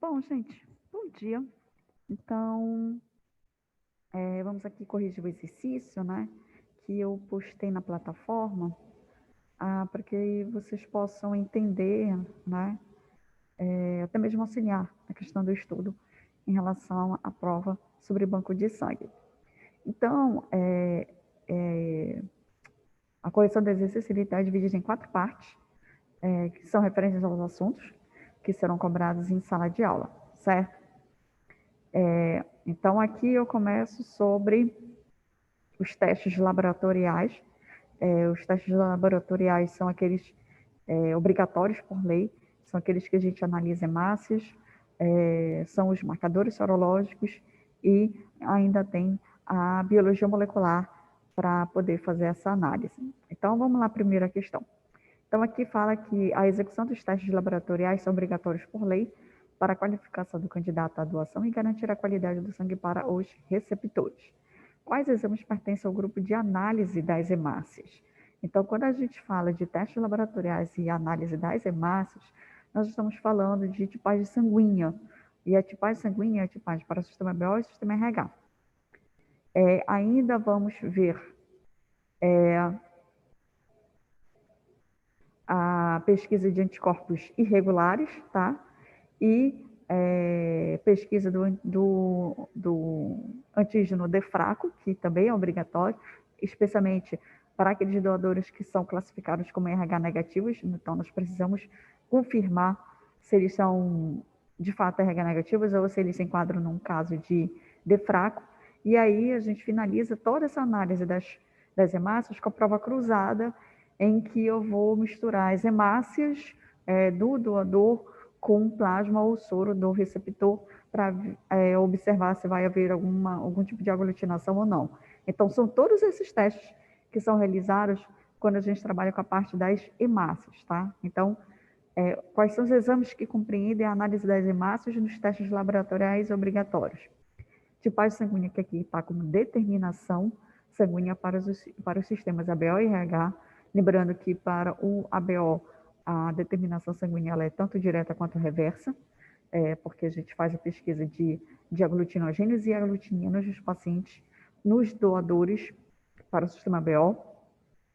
Bom, gente, bom dia. Então, vamos aqui corrigir o exercício, né, que eu postei na plataforma, para que vocês possam entender, né, até mesmo auxiliar na questão do estudo em relação à prova sobre banco de sangue. Então, a correção do exercício ele está dividida em 4 partes, que são referentes aos assuntos que serão cobrados em sala de aula, certo? Então, aqui eu começo sobre os testes laboratoriais. Os testes laboratoriais são aqueles obrigatórios por lei, são aqueles que a gente analisa hemácias, são os marcadores sorológicos e ainda tem a biologia molecular para poder fazer essa análise. Então, vamos lá, primeira questão. Então, aqui fala que a execução dos testes laboratoriais são obrigatórios por lei para a qualificação do candidato à doação e garantir a qualidade do sangue para os receptores. Quais exames pertencem ao grupo de análise das hemácias? Então, quando a gente fala de testes laboratoriais e análise das hemácias, nós estamos falando de tipagem sanguínea. E a tipagem sanguínea é a tipagem para o sistema BO e o sistema RH. Ainda vamos ver a pesquisa de anticorpos irregulares, tá? E pesquisa do antígeno D fraco, que também é obrigatório, especialmente para aqueles doadores que são classificados como RH negativos. Então, nós precisamos confirmar se eles são de fato RH negativos ou se eles se enquadram num caso de D fraco. E aí a gente finaliza toda essa análise das hemácias com a prova cruzada, em que eu vou misturar as hemácias do doador com plasma ou soro do receptor para observar se vai haver algum tipo de aglutinação ou não. Então, são todos esses testes que são realizados quando a gente trabalha com a parte das hemácias, tá? Então, quais são os exames que compreendem a análise das hemácias nos testes laboratoriais obrigatórios? Tipagem sanguínea, que aqui está como determinação sanguínea para os sistemas ABO e RH, lembrando que para o ABO a determinação sanguínea ela é tanto direta quanto reversa, porque a gente faz a pesquisa de aglutinogênios e aglutininos dos pacientes, nos doadores para o sistema ABO.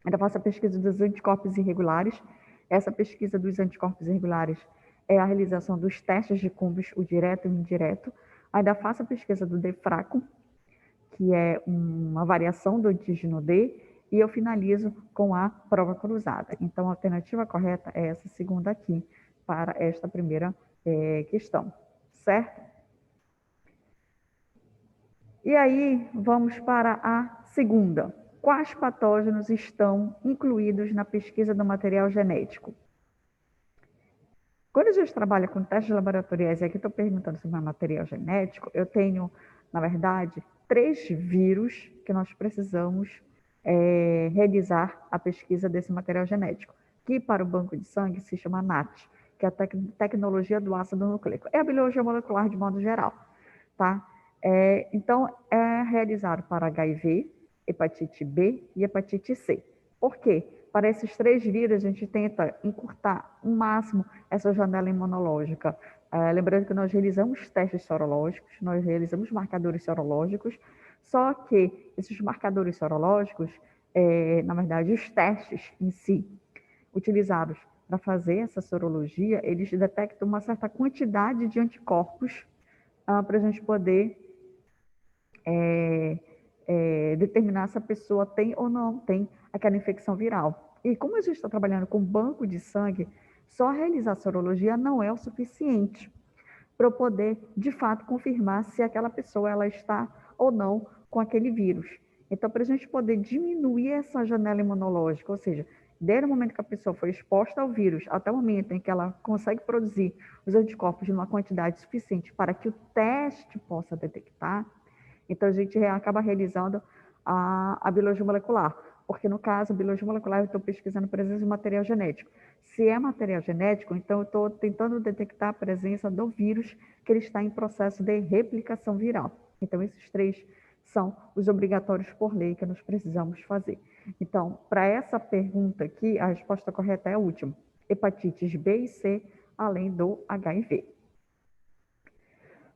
Ainda faço a pesquisa dos anticorpos irregulares. Essa pesquisa dos anticorpos irregulares é a realização dos testes de Cumbres, o direto e o indireto. Ainda faço a pesquisa do D fraco, que é uma variação do antígeno D, e eu finalizo com a prova cruzada. Então, a alternativa correta é essa segunda aqui, para esta primeira questão, certo? E aí, vamos para a segunda. Quais patógenos estão incluídos na pesquisa do material genético? Quando a gente trabalha com testes laboratoriais, e aqui estou perguntando sobre o material genético, eu tenho, na verdade, 3 vírus que nós precisamos realizar a pesquisa desse material genético, que para o banco de sangue se chama NAT, que é a tecnologia do ácido nucleico. É a biologia molecular de modo geral, tá? Então, é realizado para HIV, hepatite B e hepatite C. Por quê? Para esses 3 vírus, a gente tenta encurtar o máximo essa janela imunológica. Lembrando que nós realizamos testes sorológicos, nós realizamos marcadores sorológicos, só que esses marcadores sorológicos, na verdade, os testes em si, utilizados para fazer essa sorologia, eles detectam uma certa quantidade de anticorpos para a gente poder determinar se a pessoa tem ou não tem aquela infecção viral. E como a gente está trabalhando com banco de sangue, só realizar sorologia não é o suficiente para eu poder, de fato, confirmar se aquela pessoa ela está ou não com aquele vírus. Então, para a gente poder diminuir essa janela imunológica, ou seja, desde o momento que a pessoa foi exposta ao vírus até o momento em que ela consegue produzir os anticorpos numa quantidade suficiente para que o teste possa detectar, então a gente acaba realizando a biologia molecular, porque no caso, a biologia molecular eu estou pesquisando a presença de material genético. Se é material genético, então eu estou tentando detectar a presença do vírus que ele está em processo de replicação viral. Então, esses 3 são os obrigatórios por lei que nós precisamos fazer. Então, para essa pergunta aqui, a resposta correta é a última: hepatites B e C, além do HIV.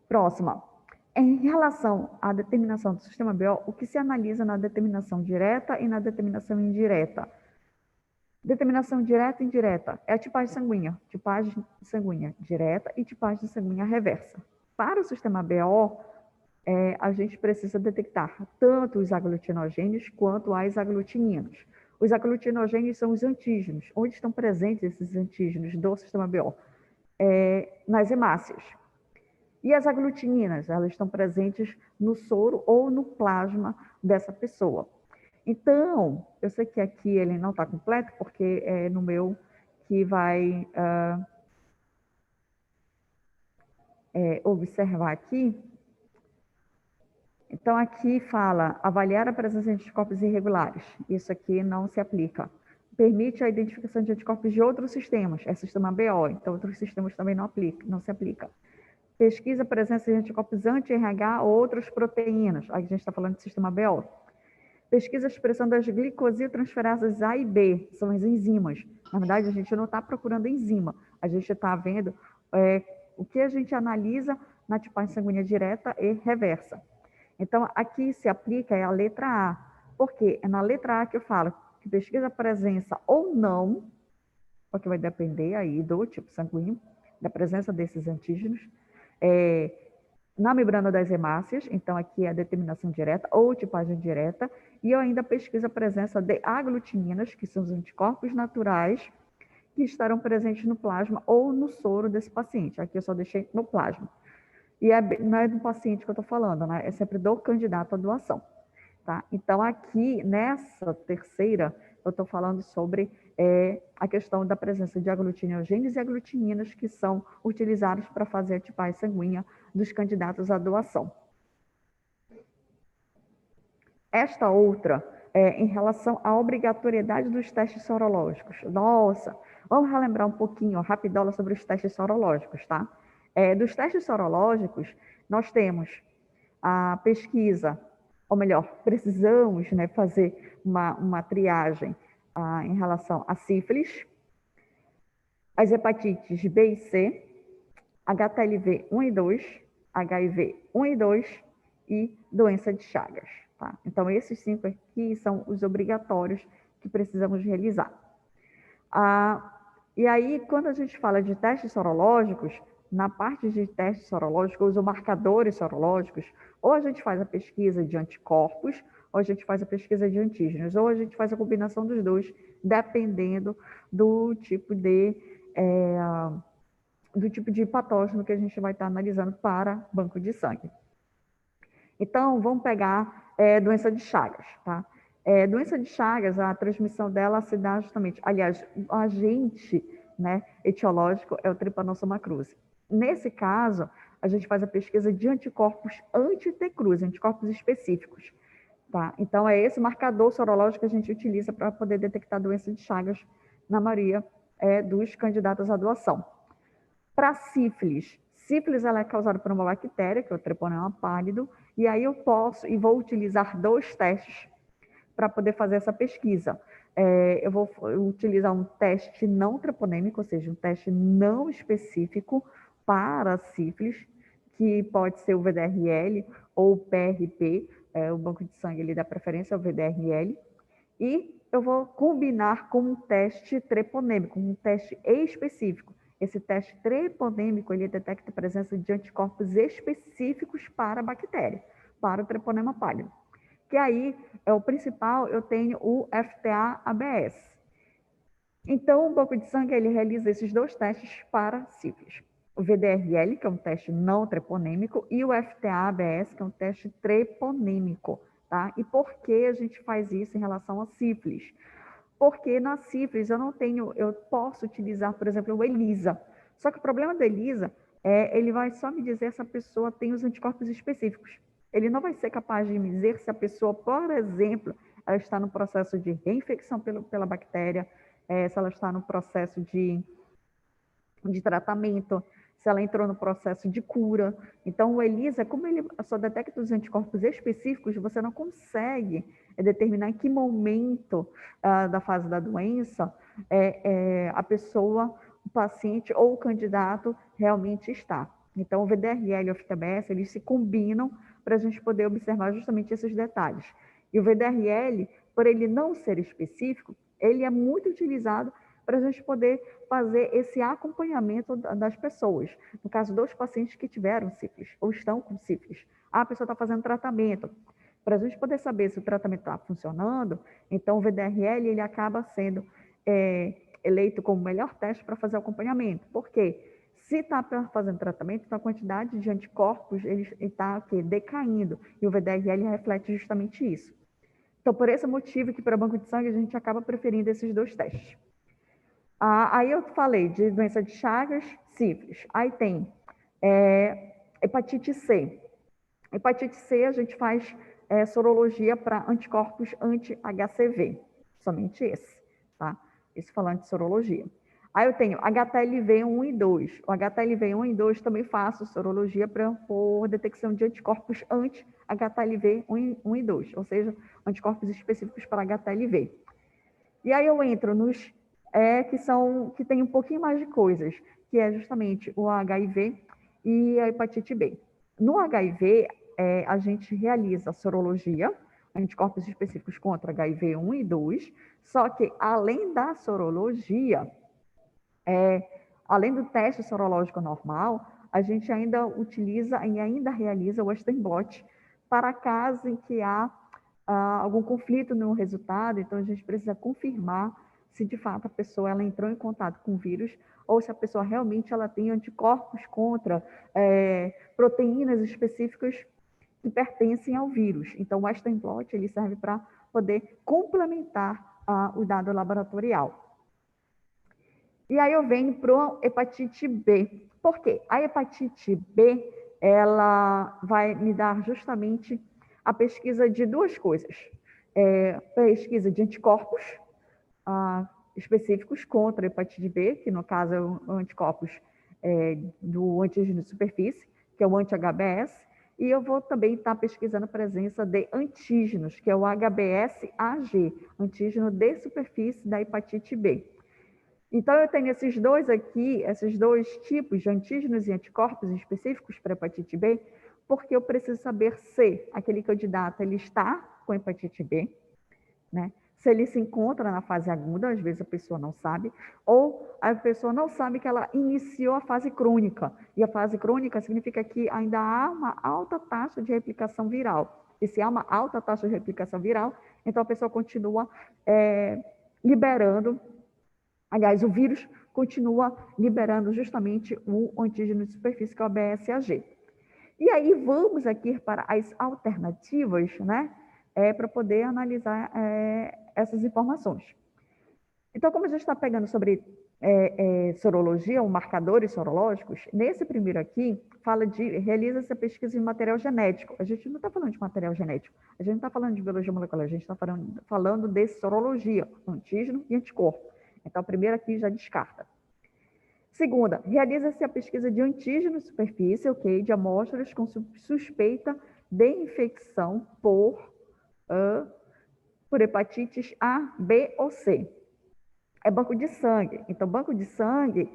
Próxima. Em relação à determinação do sistema BO, o que se analisa na determinação direta e na determinação indireta? Determinação direta e indireta é a tipagem sanguínea direta e tipagem sanguínea reversa. Para o sistema BO, a gente precisa detectar tanto os aglutinogênios quanto as aglutininas. Os aglutinogênios são os antígenos. Onde estão presentes esses antígenos do sistema BO? Nas hemácias. E as aglutininas, elas estão presentes no soro ou no plasma dessa pessoa. Então, eu sei que aqui ele não está completo, porque é no meu que vai observar aqui. Então, aqui fala avaliar a presença de anticorpos irregulares. Isso aqui não se aplica. Permite a identificação de anticorpos de outros sistemas. É sistema BO, então outros sistemas também não se aplica. Pesquisa a presença de anticorpos anti-RH ou outras proteínas. Aí a gente está falando de sistema BO. Pesquisa a expressão das glicosiltransferases A e B, são as enzimas. Na verdade, a gente não está procurando enzima, a gente está vendo o que a gente analisa na tipagem sanguínea direta e reversa. Então, aqui se aplica a letra A, porque é na letra A que eu falo que pesquisa a presença ou não, porque vai depender aí do tipo sanguíneo, da presença desses antígenos, na membrana das hemácias, então aqui é a determinação direta ou tipagem direta, e eu ainda pesquiso a presença de aglutininas, que são os anticorpos naturais, que estarão presentes no plasma ou no soro desse paciente. Aqui eu só deixei no plasma. E não é do paciente que eu estou falando, né? É sempre do candidato à doação. Tá? Então, aqui, nessa terceira, eu estou falando sobre a questão da presença de aglutinogênios e aglutininas que são utilizados para fazer a tipagem sanguínea dos candidatos à doação. Esta outra em relação à obrigatoriedade dos testes sorológicos. Nossa, vamos relembrar um pouquinho, rapidola, sobre os testes sorológicos, tá? Dos testes sorológicos, nós temos a pesquisa, ou melhor, precisamos, né, fazer uma triagem em relação a sífilis, as hepatites B e C, HTLV 1 e 2, HIV 1 e 2 e doença de Chagas. Tá? Então, esses 5 aqui são os obrigatórios que precisamos realizar. E aí, quando a gente fala de testes sorológicos, na parte de testes sorológicos ou marcadores sorológicos, ou a gente faz a pesquisa de anticorpos, ou a gente faz a pesquisa de antígenos, ou a gente faz a combinação dos dois, dependendo do tipo de patógeno que a gente vai estar analisando para banco de sangue. Então, vamos pegar doença de Chagas, tá? Doença de Chagas, a transmissão dela se dá justamente, aliás, o agente, né, etiológico é o Trypanosoma cruzi. Nesse caso, a gente faz a pesquisa de anticorpos anti-T cruz, anticorpos específicos, tá? Então, é esse marcador sorológico que a gente utiliza para poder detectar a doença de Chagas na maioria dos candidatos à doação. Para sífilis, ela é causada por uma bactéria, que é o Treponema pálido, e aí eu posso e vou utilizar 2 testes para poder fazer essa pesquisa. Eu vou utilizar um teste não treponêmico, ou seja, um teste não específico para sífilis, que pode ser o VDRL ou o PRP, o banco de sangue ele dá preferência ao VDRL, e eu vou combinar com um teste treponêmico, um teste específico. Esse teste treponêmico, ele detecta a presença de anticorpos específicos para a bactéria, para o treponema pálido. Que aí, o principal, eu tenho o FTA-ABS. Então, o banco de sangue, ele realiza esses 2 testes para sífilis. O VDRL, que é um teste não treponêmico, e o FTA-ABS, que é um teste treponêmico. Tá? E por que a gente faz isso em relação a sífilis? Porque na sífilis eu posso utilizar, por exemplo, o ELISA. Só que o problema do ELISA ele vai só me dizer se a pessoa tem os anticorpos específicos. Ele não vai ser capaz de me dizer se a pessoa, por exemplo, ela está no processo de reinfecção pela bactéria, se ela está no processo de tratamento, se ela entrou no processo de cura. Então, o ELISA, como ele só detecta os anticorpos específicos, você não consegue determinar em que momento da fase da doença a pessoa, o paciente ou o candidato realmente está. Então, o VDRL e o FTBS, eles se combinam para a gente poder observar justamente esses detalhes. E o VDRL, por ele não ser específico, ele é muito utilizado para a gente poder fazer esse acompanhamento das pessoas. No caso dos pacientes que tiveram sífilis ou estão com sífilis. A pessoa está fazendo tratamento. Para a gente poder saber se o tratamento está funcionando, então o VDRL ele acaba sendo eleito como o melhor teste para fazer o acompanhamento. Por quê? Se está fazendo tratamento, então a quantidade de anticorpos está decaindo, e o VDRL reflete justamente isso. Então, por esse motivo que para banco de sangue a gente acaba preferindo esses dois testes. Aí eu falei de doença de Chagas, sífilis. Aí tem hepatite C. Hepatite C a gente faz sorologia para anticorpos anti-HCV, somente esse, tá? Isso falando de sorologia. Aí eu tenho HTLV 1 e 2. O HTLV 1 e 2 também faço sorologia por detecção de anticorpos anti-HTLV 1 e 2, ou seja, anticorpos específicos para HTLV. E aí eu entro nos que tem um pouquinho mais de coisas, que é justamente o HIV e a hepatite B. No HIV, a gente realiza sorologia, anticorpos específicos contra HIV 1 e 2, só que além da sorologia, além do teste sorológico normal, a gente ainda utiliza e ainda realiza o Western blot para casos em que há algum conflito no resultado, então a gente precisa confirmar se de fato a pessoa ela entrou em contato com o vírus ou se a pessoa realmente ela tem anticorpos contra proteínas específicas que pertencem ao vírus. Então, o Western blot ele serve para poder complementar o dado laboratorial. E aí eu venho para a hepatite B. Por quê? A hepatite B, ela vai me dar justamente a pesquisa de duas coisas. Pesquisa de anticorpos específicos contra a hepatite B, que no caso é o anticorpos do antígeno de superfície, que é o anti-HBs, e eu vou também estar pesquisando a presença de antígenos, que é o HBsAg, antígeno de superfície da hepatite B. Então, eu tenho esses dois aqui, esses dois tipos de antígenos e anticorpos específicos para hepatite B, porque eu preciso saber se aquele candidato ele está com hepatite B, né? Se ele se encontra na fase aguda, às vezes a pessoa não sabe, ou a pessoa não sabe que ela iniciou a fase crônica. E a fase crônica significa que ainda há uma alta taxa de replicação viral. E se há uma alta taxa de replicação viral, então a pessoa continua liberando. Aliás, o vírus continua liberando justamente o antígeno de superfície, que é o BSAG. E aí vamos aqui para as alternativas, né, para poder analisar essas informações. Então, como a gente está pegando sobre sorologia, ou marcadores sorológicos, nesse primeiro aqui, realiza-se a pesquisa em material genético. A gente não está falando de material genético, a gente não está falando de biologia molecular, a gente está falando de sorologia, antígeno e anticorpo. Então, a primeira aqui já descarta. Segunda, realiza-se a pesquisa de antígeno de superfície, de amostras com suspeita de infecção por hepatites A, B ou C. É banco de sangue. Então, banco de sangue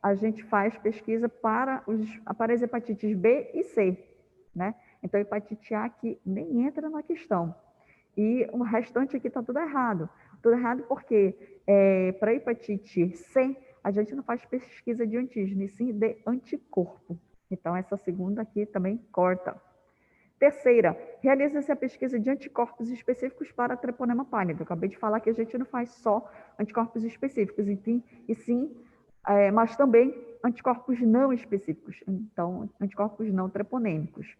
a gente faz pesquisa para as hepatites B e C, né? Então, hepatite A aqui nem entra na questão. E o restante aqui está tudo errado. Tudo errado porque para hepatite C, a gente não faz pesquisa de antígeno, e sim de anticorpo. Então, essa segunda aqui também corta. Terceira, realiza-se a pesquisa de anticorpos específicos para treponema pálido. Eu acabei de falar que a gente não faz só anticorpos específicos, mas também anticorpos não específicos. Então, anticorpos não treponêmicos.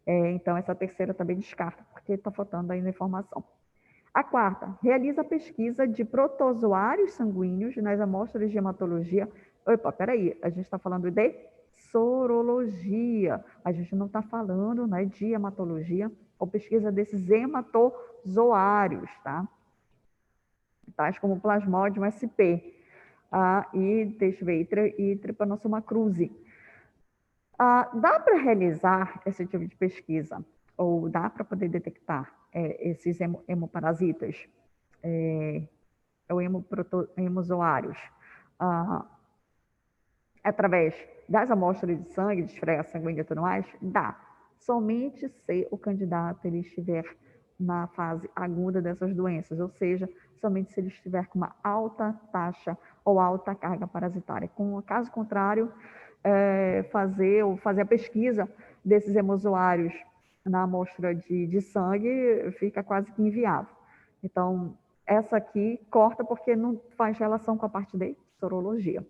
Então, essa terceira também descarta, porque está faltando ainda informação. A quarta, realiza a pesquisa de protozoários sanguíneos nas amostras de hematologia. Opa, peraí, a gente está falando de sorologia. A gente não está falando, né, de hematologia ou pesquisa desses hematozoários, tá? Tais como Plasmodium sp, e deixa eu ver, e Trypanosoma cruzi. Dá para realizar esse tipo de pesquisa, ou dá para poder detectar esses hemoparasitas, ou hemozoários, através das amostras de sangue, de esfregar sanguíneo e tudo mais, dá. Somente se o candidato ele estiver na fase aguda dessas doenças, ou seja, somente se ele estiver com uma alta taxa ou alta carga parasitária. Caso contrário, fazer a pesquisa desses hemozoários na amostra de sangue fica quase que inviável. Então, essa aqui corta porque não faz relação com a parte de sorologia.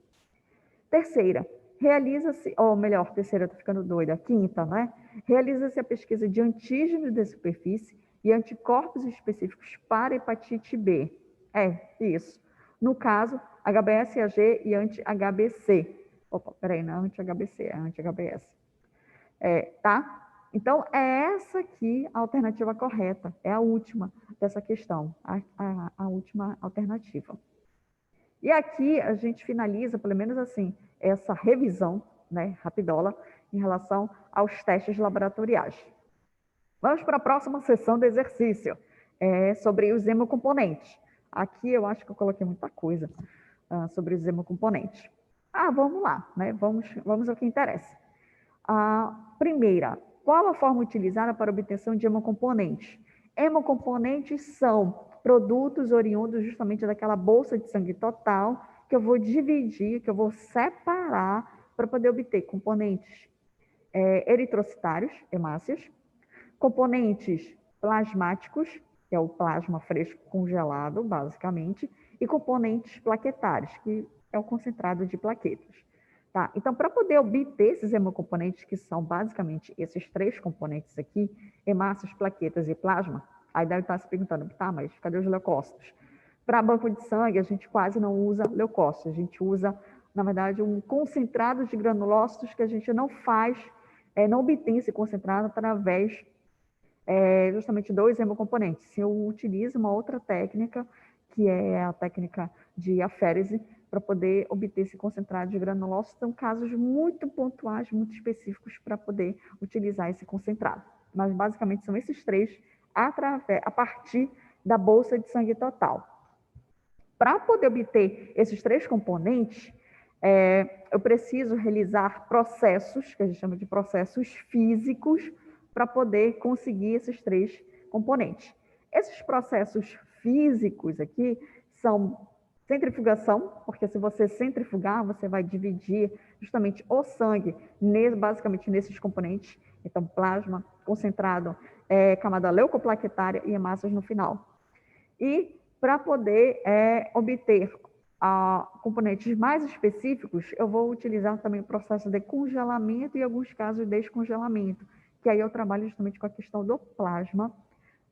Terceira, realiza-se, ou melhor, terceira, estou ficando doida, quinta, né? Realiza-se a pesquisa de antígenos de superfície e anticorpos específicos para hepatite B. Isso. No caso, HBsAg e anti-HBC. Opa, peraí, não é anti-HBC, é anti-HBs. Tá? Então, é essa aqui a alternativa correta, é a última dessa questão, a última alternativa. E aqui a gente finaliza, pelo menos assim, essa revisão, né, rapidola, em relação aos testes laboratoriais. Vamos para a próxima sessão de exercício, sobre os hemocomponentes. Aqui eu acho que eu coloquei muita coisa sobre os hemocomponentes. Vamos lá, né? Vamos ao que interessa. A primeira, qual a forma utilizada para obtenção de hemocomponentes? Hemocomponentes são produtos oriundos justamente daquela bolsa de sangue total que eu vou dividir, que eu vou separar para poder obter componentes eritrocitários, hemácias, componentes plasmáticos, que é o plasma fresco congelado, basicamente, e componentes plaquetários, que é o concentrado de plaquetas. Tá? Então, para poder obter esses hemocomponentes, que são basicamente esses três componentes aqui, hemácias, plaquetas e plasma, aí deve estar se perguntando, tá, mas cadê os leucócitos? Para banco de sangue, a gente quase não usa leucócitos, a gente usa, na verdade, um concentrado de granulócitos que a gente não faz, não obtém esse concentrado através justamente dos hemocomponentes. Se eu utilizo uma outra técnica, que é a técnica de aférese, para poder obter esse concentrado de granulócitos, são casos muito pontuais, muito específicos para poder utilizar esse concentrado. Mas, basicamente, são esses três a partir da bolsa de sangue total. Para poder obter esses três componentes, eu preciso realizar processos, que a gente chama de processos físicos, para poder conseguir esses três componentes. Esses processos físicos aqui são centrifugação, porque se você centrifugar, você vai dividir justamente o sangue, basicamente nesses componentes, então plasma, concentrado, camada leucoplaquetária e hemácias no final. E para poder obter componentes mais específicos, eu vou utilizar também o processo de congelamento e, em alguns casos, descongelamento, que aí eu trabalho justamente com a questão do plasma,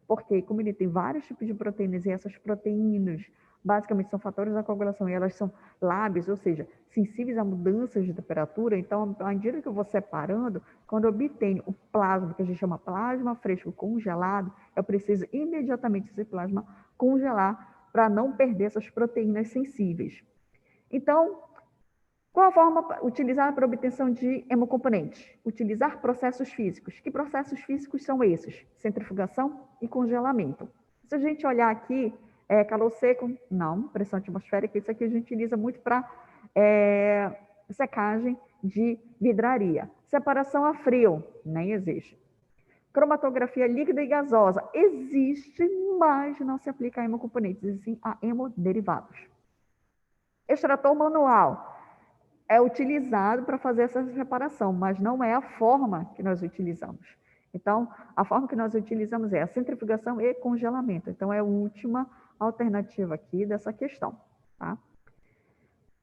porque como ele tem vários tipos de proteínas e essas proteínas basicamente são fatores da coagulação e elas são lábeis, ou seja, sensíveis a mudanças de temperatura, então à medida que eu vou separando, quando eu obtenho o plasma, que a gente chama plasma fresco congelado, eu preciso imediatamente esse plasma congelar para não perder essas proteínas sensíveis. Então, qual a forma utilizada para a obtenção de hemocomponentes? Utilizar processos físicos. Que processos físicos são esses? Centrifugação e congelamento. Se a gente olhar aqui, calor seco, não, pressão atmosférica, isso aqui a gente utiliza muito para secagem de vidraria. Separação a frio, nem existe. Cromatografia líquida e gasosa, existe, mas não se aplica a hemocomponentes, e sim a hemoderivados. Extrator manual é utilizado para fazer essa separação, mas não é a forma que nós utilizamos. Então, a forma que nós utilizamos é a centrifugação e congelamento. Então, é a última alternativa aqui dessa questão. Tá?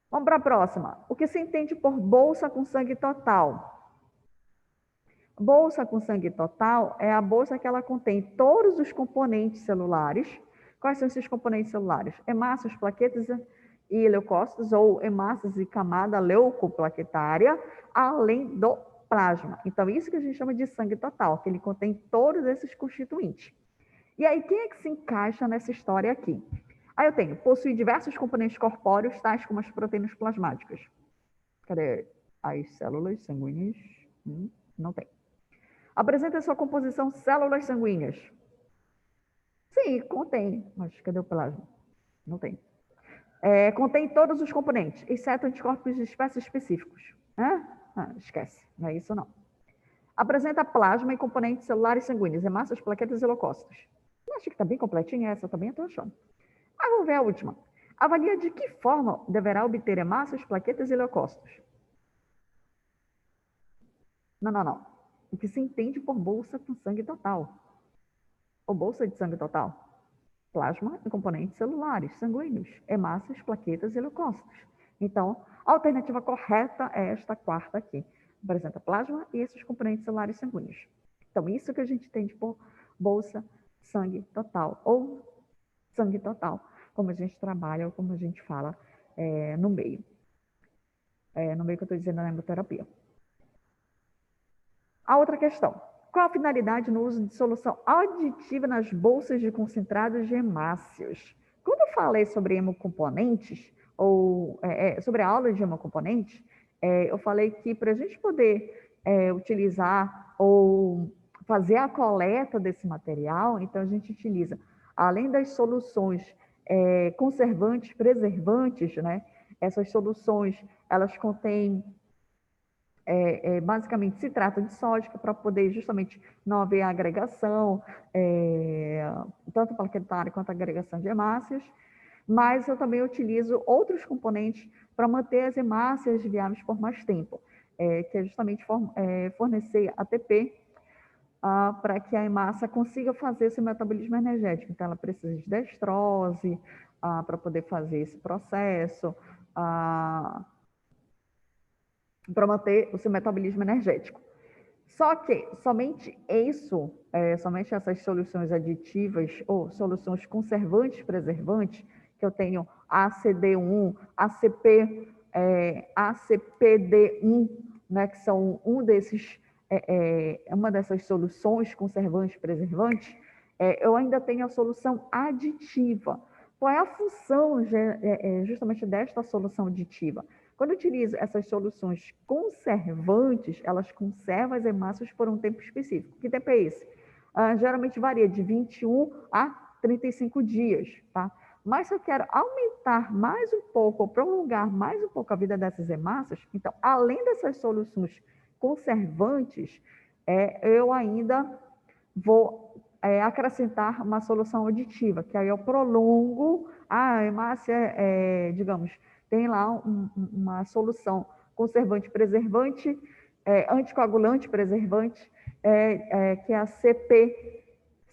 Vamos para a próxima. O que se entende por bolsa com sangue total? Bolsa com sangue total é a bolsa que ela contém todos os componentes celulares. Quais são esses componentes celulares? Hemácias, plaquetas e leucócitos, ou hemácias e camada leucoplaquetária, além do plasma. Então, isso que a gente chama de sangue total, que ele contém todos esses constituintes. E aí, quem é que se encaixa nessa história aqui? Aí eu tenho, possui diversos componentes corpóreos, tais como as proteínas plasmáticas. Cadê as células sanguíneas? Não tem. Apresenta sua composição células sanguíneas. Sim, contém. Mas cadê o plasma? Não tem. Contém todos os componentes, exceto anticorpos de espécies específicos. Esquece, não é isso não. Apresenta plasma e componentes celulares sanguíneos, hemácias, plaquetas e leucócitos. Acho que está bem completinha essa, também estou achando. Mas vamos ver a última. Avalia de que forma deverá obter hemácias, plaquetas e leucócitos. Não. O que se entende por bolsa com sangue total? Ou bolsa de sangue total? Plasma e componentes celulares, sanguíneos, hemácias, plaquetas e leucócitos. Então, a alternativa correta é esta quarta aqui. Apresenta plasma e esses componentes celulares sanguíneos. Então, isso que a gente entende por bolsa sangue total, ou sangue total, como a gente trabalha, ou como a gente fala no meio. No meio que eu estou dizendo na hemoterapia. A outra questão. Qual a finalidade no uso de solução aditiva nas bolsas de concentrados de hemácios? Quando eu falei sobre hemocomponentes, ou sobre a aula de hemocomponentes, eu falei que para a gente poder utilizar ou fazer a coleta desse material, então a gente utiliza, além das soluções conservantes, preservantes, né? Essas soluções, elas contêm basicamente se trata de sódica para poder justamente não haver agregação, tanto plaquetária quanto agregação de hemácias, mas eu também utilizo outros componentes para manter as hemácias viáveis por mais tempo, que é justamente fornecer ATP para que a hemácia consiga fazer esse metabolismo energético. Então, ela precisa de destrose para poder fazer esse processo, para manter o seu metabolismo energético. Só que somente isso, somente essas soluções aditivas ou soluções conservantes, preservantes, que eu tenho ACD1, ACPD1, né, que são uma dessas soluções conservantes, preservantes, eu ainda tenho a solução aditiva. Qual é a função justamente desta solução aditiva? Quando eu utilizo essas soluções conservantes, elas conservam as hemácias por um tempo específico. Que tempo é esse? Geralmente varia de 21 a 35 dias, tá? Mas se eu quero aumentar mais um pouco, ou prolongar mais um pouco a vida dessas hemácias, então, além dessas soluções conservantes, eu ainda vou acrescentar uma solução aditiva, que aí eu prolongo a hemácia, digamos, tem lá uma solução conservante, preservante, anticoagulante, preservante, que é a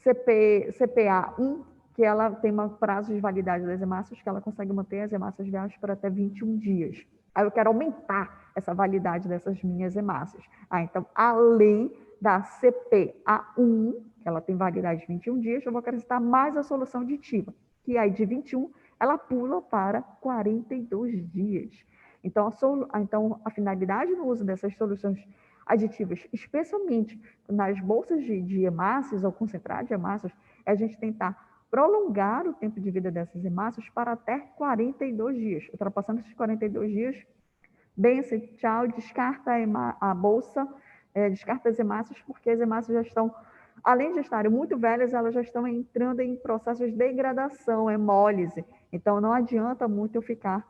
CPA1, que ela tem um prazo de validade das hemácias, que ela consegue manter as hemácias viáveis por até 21 dias. Aí eu quero aumentar essa validade dessas minhas hemácias. Então, além da CPA1, que ela tem validade de 21 dias, eu vou acrescentar mais a solução aditiva, que aí de 21 ela pula para 42 dias. Então, a finalidade no uso dessas soluções aditivas, especialmente nas bolsas de hemácias ou concentrados de hemácias, é a gente tentar prolongar o tempo de vida dessas hemácias para até 42 dias. Ultrapassando esses 42 dias, bem-se, tchau, descarta a bolsa, descarta as hemácias, porque as hemácias já estão, além de estarem muito velhas, elas já estão entrando em processos de degradação, hemólise. Então, não adianta muito eu ficar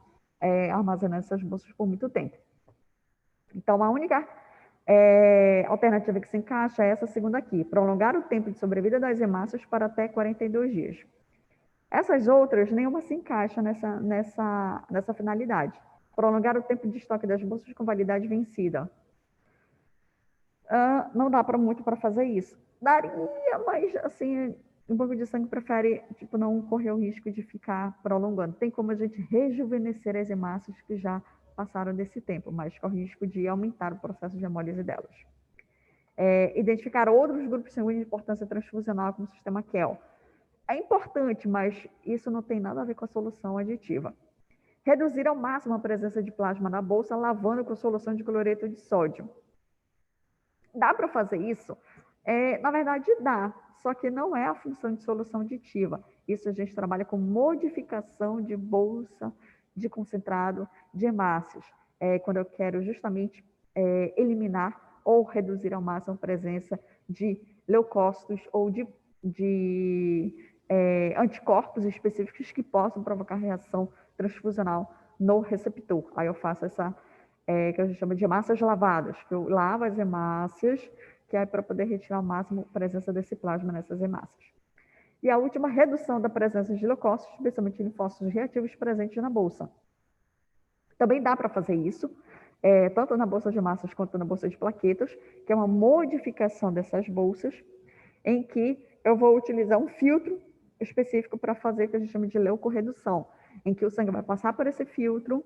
armazenando essas bolsas por muito tempo. Então, a única alternativa que se encaixa é essa segunda aqui, prolongar o tempo de sobrevida das hemácias para até 42 dias. Essas outras, nenhuma se encaixa nessa finalidade. Prolongar o tempo de estoque das bolsas com validade vencida. Não dá muito para fazer isso. Daria, mas assim, um banco de sangue prefere não correr o risco de ficar prolongando. Tem como a gente rejuvenescer as hemácias que já passaram desse tempo, mas corre o risco de aumentar o processo de hemólise delas. Identificar outros grupos sanguíneos de importância transfusional, como o sistema KEL. É importante, mas isso não tem nada a ver com a solução aditiva. Reduzir ao máximo a presença de plasma na bolsa, lavando com solução de cloreto de sódio. Dá para fazer isso? Na verdade, dá, só que não é a função de solução aditiva. Isso a gente trabalha com modificação de bolsa de concentrado de hemácias, quando eu quero justamente eliminar ou reduzir ao máximo a presença de leucócitos ou de anticorpos específicos que possam provocar reação transfusional no receptor. Aí eu faço que a gente chama de hemácias lavadas, que eu lavo as hemácias, que é para poder retirar ao máximo a presença desse plasma nessas hemácias. E a última, redução da presença de leucócitos, especialmente linfócitos reativos presentes na bolsa. Também dá para fazer isso, tanto na bolsa de massas quanto na bolsa de plaquetas, que é uma modificação dessas bolsas, em que eu vou utilizar um filtro específico para fazer o que a gente chama de leucorredução, em que o sangue vai passar por esse filtro,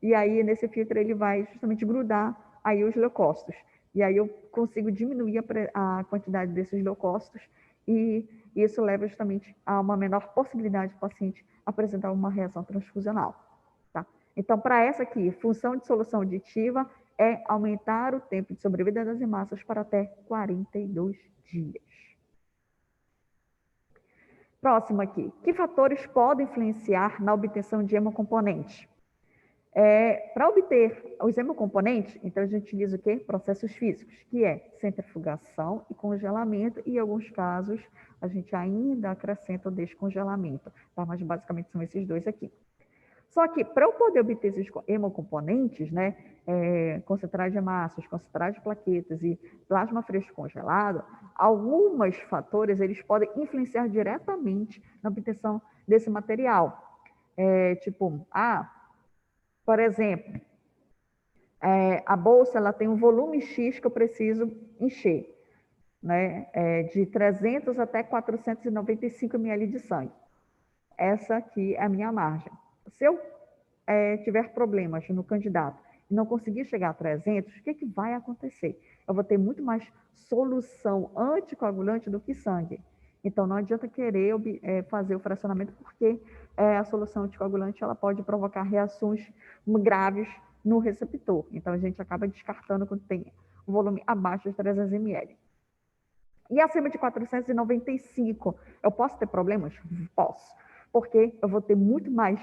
e aí nesse filtro ele vai justamente grudar aí os leucócitos. E aí eu consigo diminuir a quantidade desses leucócitos, e isso leva justamente a uma menor possibilidade do paciente apresentar uma reação transfusional. Tá? Então, para essa aqui, função de solução aditiva é aumentar o tempo de sobrevida das hemácias para até 42 dias. Próximo aqui. Que fatores podem influenciar na obtenção de hemocomponentes? Para obter os hemocomponentes, então a gente utiliza o quê? Processos físicos, que é centrifugação e congelamento, e em alguns casos a gente ainda acrescenta o descongelamento, tá? Mas basicamente são esses dois aqui. Só que para eu poder obter esses hemocomponentes, né, concentrado de hemácias, concentrado de plaquetas e plasma fresco congelado, alguns fatores eles podem influenciar diretamente na obtenção desse material. Por exemplo, a bolsa ela tem um volume X que eu preciso encher, né, de 300 até 495 ml de sangue. Essa aqui é a minha margem. Se eu tiver problemas no candidato e não conseguir chegar a 300, o que vai acontecer? Eu vou ter muito mais solução anticoagulante do que sangue. Então, não adianta querer fazer o fracionamento, porque a solução anticoagulante ela pode provocar reações graves no receptor. Então, a gente acaba descartando quando tem um volume abaixo de 300 ml. E acima de 495, eu posso ter problemas? Posso, porque eu vou ter muito mais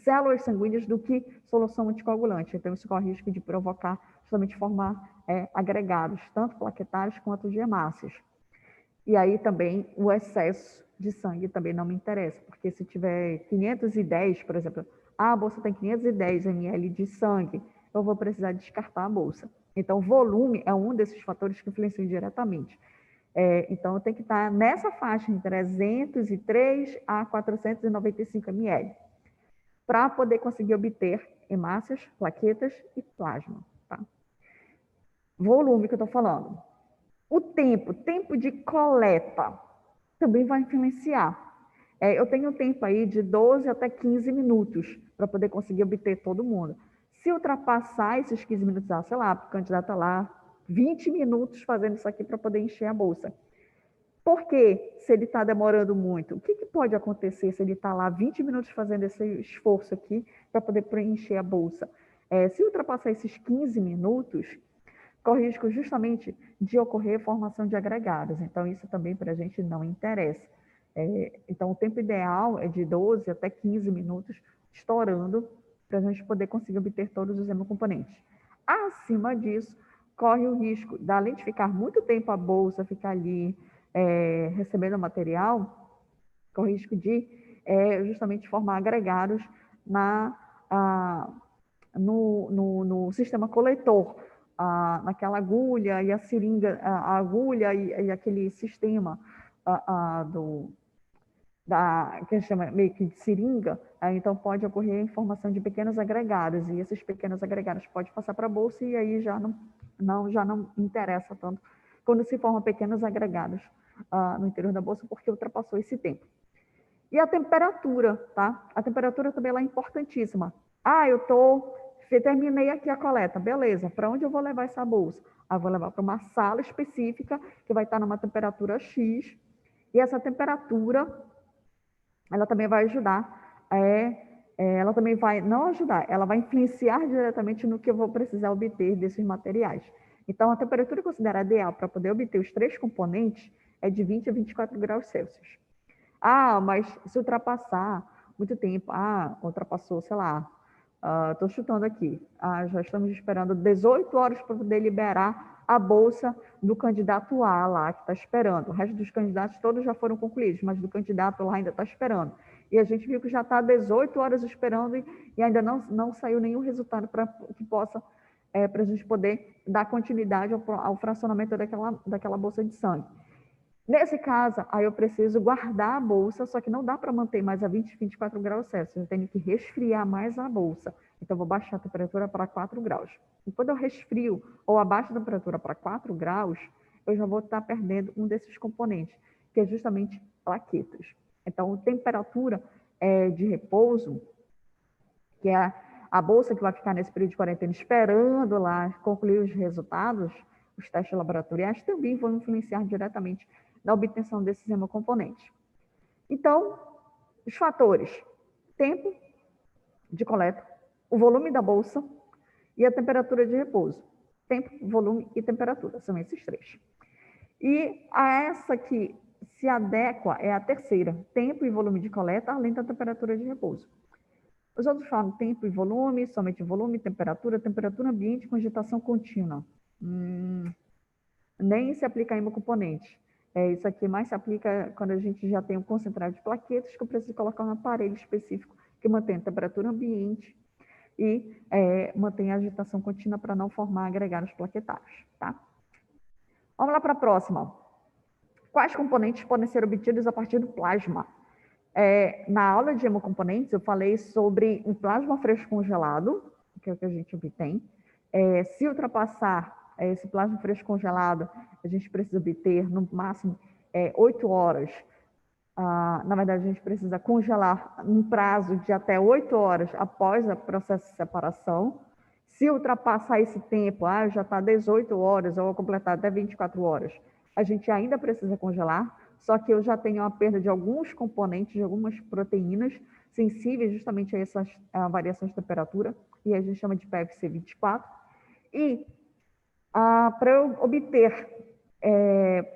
células sanguíneas do que solução anticoagulante. Então, isso corre o risco de provocar, justamente formar agregados, tanto plaquetários quanto de hemácias. E aí também o excesso de sangue também não me interessa, porque se tiver 510, por exemplo, a bolsa tem 510 ml de sangue, eu vou precisar descartar a bolsa. Então, o volume é um desses fatores que influenciam diretamente. Então, eu tenho que estar nessa faixa de 303 a 495 ml para poder conseguir obter hemácias, plaquetas e plasma. Tá? Volume que eu estou falando. O tempo de coleta também vai influenciar. Eu tenho um tempo aí de 12 até 15 minutos para poder conseguir obter todo mundo. Se ultrapassar esses 15 minutos, sei lá, o candidato está lá 20 minutos fazendo isso aqui para poder encher a bolsa. Por quê? Se ele está demorando muito, o que pode acontecer se ele está lá 20 minutos fazendo esse esforço aqui para poder preencher a bolsa? Se ultrapassar esses 15 minutos, corre risco justamente de ocorrer formação de agregados. Então, isso também para a gente não interessa. Então, o tempo ideal é de 12 até 15 minutos, estourando, para a gente poder conseguir obter todos os hemocomponentes. Acima disso, corre o risco, além de ficar muito tempo a bolsa, ficar ali recebendo o material, corre o risco de justamente formar agregados no sistema coletor, naquela agulha e a seringa, a agulha e aquele sistema que a gente chama meio que de seringa, então pode ocorrer a formação de pequenos agregados, e esses pequenos agregados podem passar para a bolsa, e aí já não interessa tanto quando se formam pequenos agregados no interior da bolsa, porque ultrapassou esse tempo. E a temperatura, tá? A temperatura também ela é importantíssima. Terminei aqui a coleta, beleza. Para onde eu vou levar essa bolsa? Eu vou levar para uma sala específica, que vai estar numa temperatura X, e essa temperatura, ela também vai ajudar, ela também vai, não ajudar, ela vai influenciar diretamente no que eu vou precisar obter desses materiais. Então, a temperatura considerada ideal para poder obter os 3 componentes é de 20 a 24 graus Celsius. Mas se ultrapassar muito tempo, ultrapassou, sei lá, estou chutando aqui, já estamos esperando 18 horas para poder liberar a bolsa do candidato A lá, que está esperando. O resto dos candidatos todos já foram concluídos, mas do candidato lá ainda está esperando. E a gente viu que já está 18 horas esperando e ainda não saiu nenhum resultado para que possa para a gente poder dar continuidade ao fracionamento daquela bolsa de sangue. Nesse caso, aí eu preciso guardar a bolsa, só que não dá para manter mais a 20, 24 graus Celsius. Eu tenho que resfriar mais a bolsa. Então, eu vou baixar a temperatura para 4 graus. E quando eu resfrio ou abaixo a temperatura para 4 graus, eu já vou estar perdendo um desses componentes, que é justamente plaquetas. Então, temperatura de repouso, que é a bolsa que vai ficar nesse período de quarentena esperando lá concluir os resultados, os testes laboratoriais, também vão influenciar diretamente na obtenção desses hemocomponentes. Então, os fatores: tempo de coleta, o volume da bolsa e a temperatura de repouso. Tempo, volume e temperatura, são esses três. E a essa que se adequa é a terceira: tempo e volume de coleta, além da temperatura de repouso. Os outros falam tempo e volume, somente volume, temperatura ambiente com agitação contínua. Nem se aplica a hemocomponente. Isso aqui mais se aplica quando a gente já tem um concentrado de plaquetas, que eu preciso colocar um aparelho específico que mantém a temperatura ambiente e mantém a agitação contínua para não formar agregados plaquetários. Tá? Vamos lá para a próxima. Quais componentes podem ser obtidos a partir do plasma? Na aula de hemocomponentes, eu falei sobre um plasma fresco congelado, que é o que a gente obtém. Se ultrapassar esse plasma fresco congelado, a gente precisa obter, no máximo, 8 horas. Na verdade, a gente precisa congelar um prazo de até 8 horas após o processo de separação. Se ultrapassar esse tempo, já está 18 horas ou completar até 24 horas, a gente ainda precisa congelar, só que eu já tenho a perda de alguns componentes, de algumas proteínas sensíveis justamente a essas variações de temperatura, e a gente chama de PFC 24. E para eu obter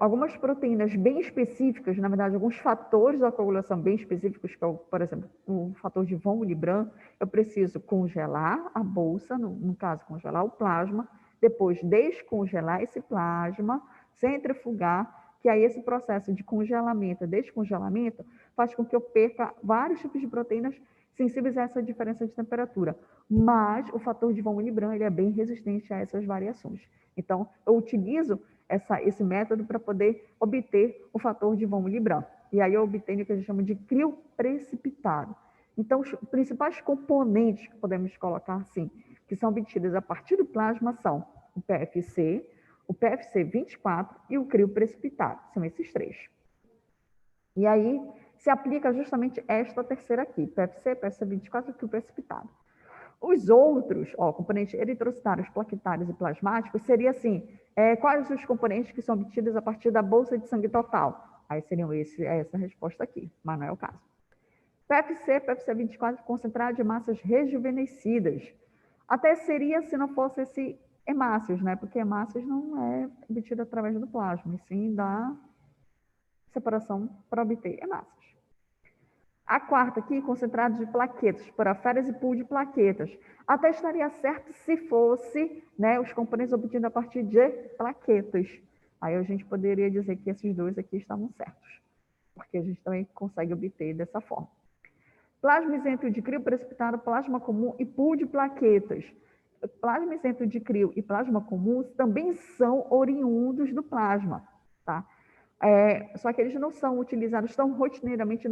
algumas proteínas bem específicas, na verdade, alguns fatores da coagulação bem específicos, que é, por exemplo, o fator de von Willebrand, eu preciso congelar a bolsa, no caso, congelar o plasma, depois descongelar esse plasma, centrifugar, que aí esse processo de congelamento, descongelamento, faz com que eu perca vários tipos de proteínas sensíveis a essa diferença de temperatura. Mas o fator de von Willebrand, ele é bem resistente a essas variações. Então, eu utilizo esse método para poder obter o fator de von Willebrand. E aí eu obtenho o que a gente chama de crio precipitado. Então, os principais componentes que podemos colocar assim, que são obtidos a partir do plasma são o PFC 24 e o crio precipitado. São esses três. E aí se aplica justamente esta terceira aqui, PFC 24 e crio precipitado. Os outros, componentes eritrocitários, plaquetários e plasmáticos, seria assim, quais os componentes que são obtidos a partir da bolsa de sangue total? Aí seriam essa resposta aqui, mas não é o caso. PFC 24 concentrado de massas rejuvenescidas. Até seria se não fosse esse hemácios, né? Porque hemácios não é obtido através do plasma, e sim da separação para obter hemácios. A quarta aqui, concentrado de plaquetas, poraférias e pool de plaquetas. Até estaria certo se fosse, né, os componentes obtidos a partir de plaquetas. Aí a gente poderia dizer que esses dois aqui estavam certos, porque a gente também consegue obter dessa forma. Plasma isento de crio precipitado, plasma comum e pool de plaquetas. Plasma isento de crio e plasma comum também são oriundos do plasma, tá? Só que eles não são utilizados tão rotineiramente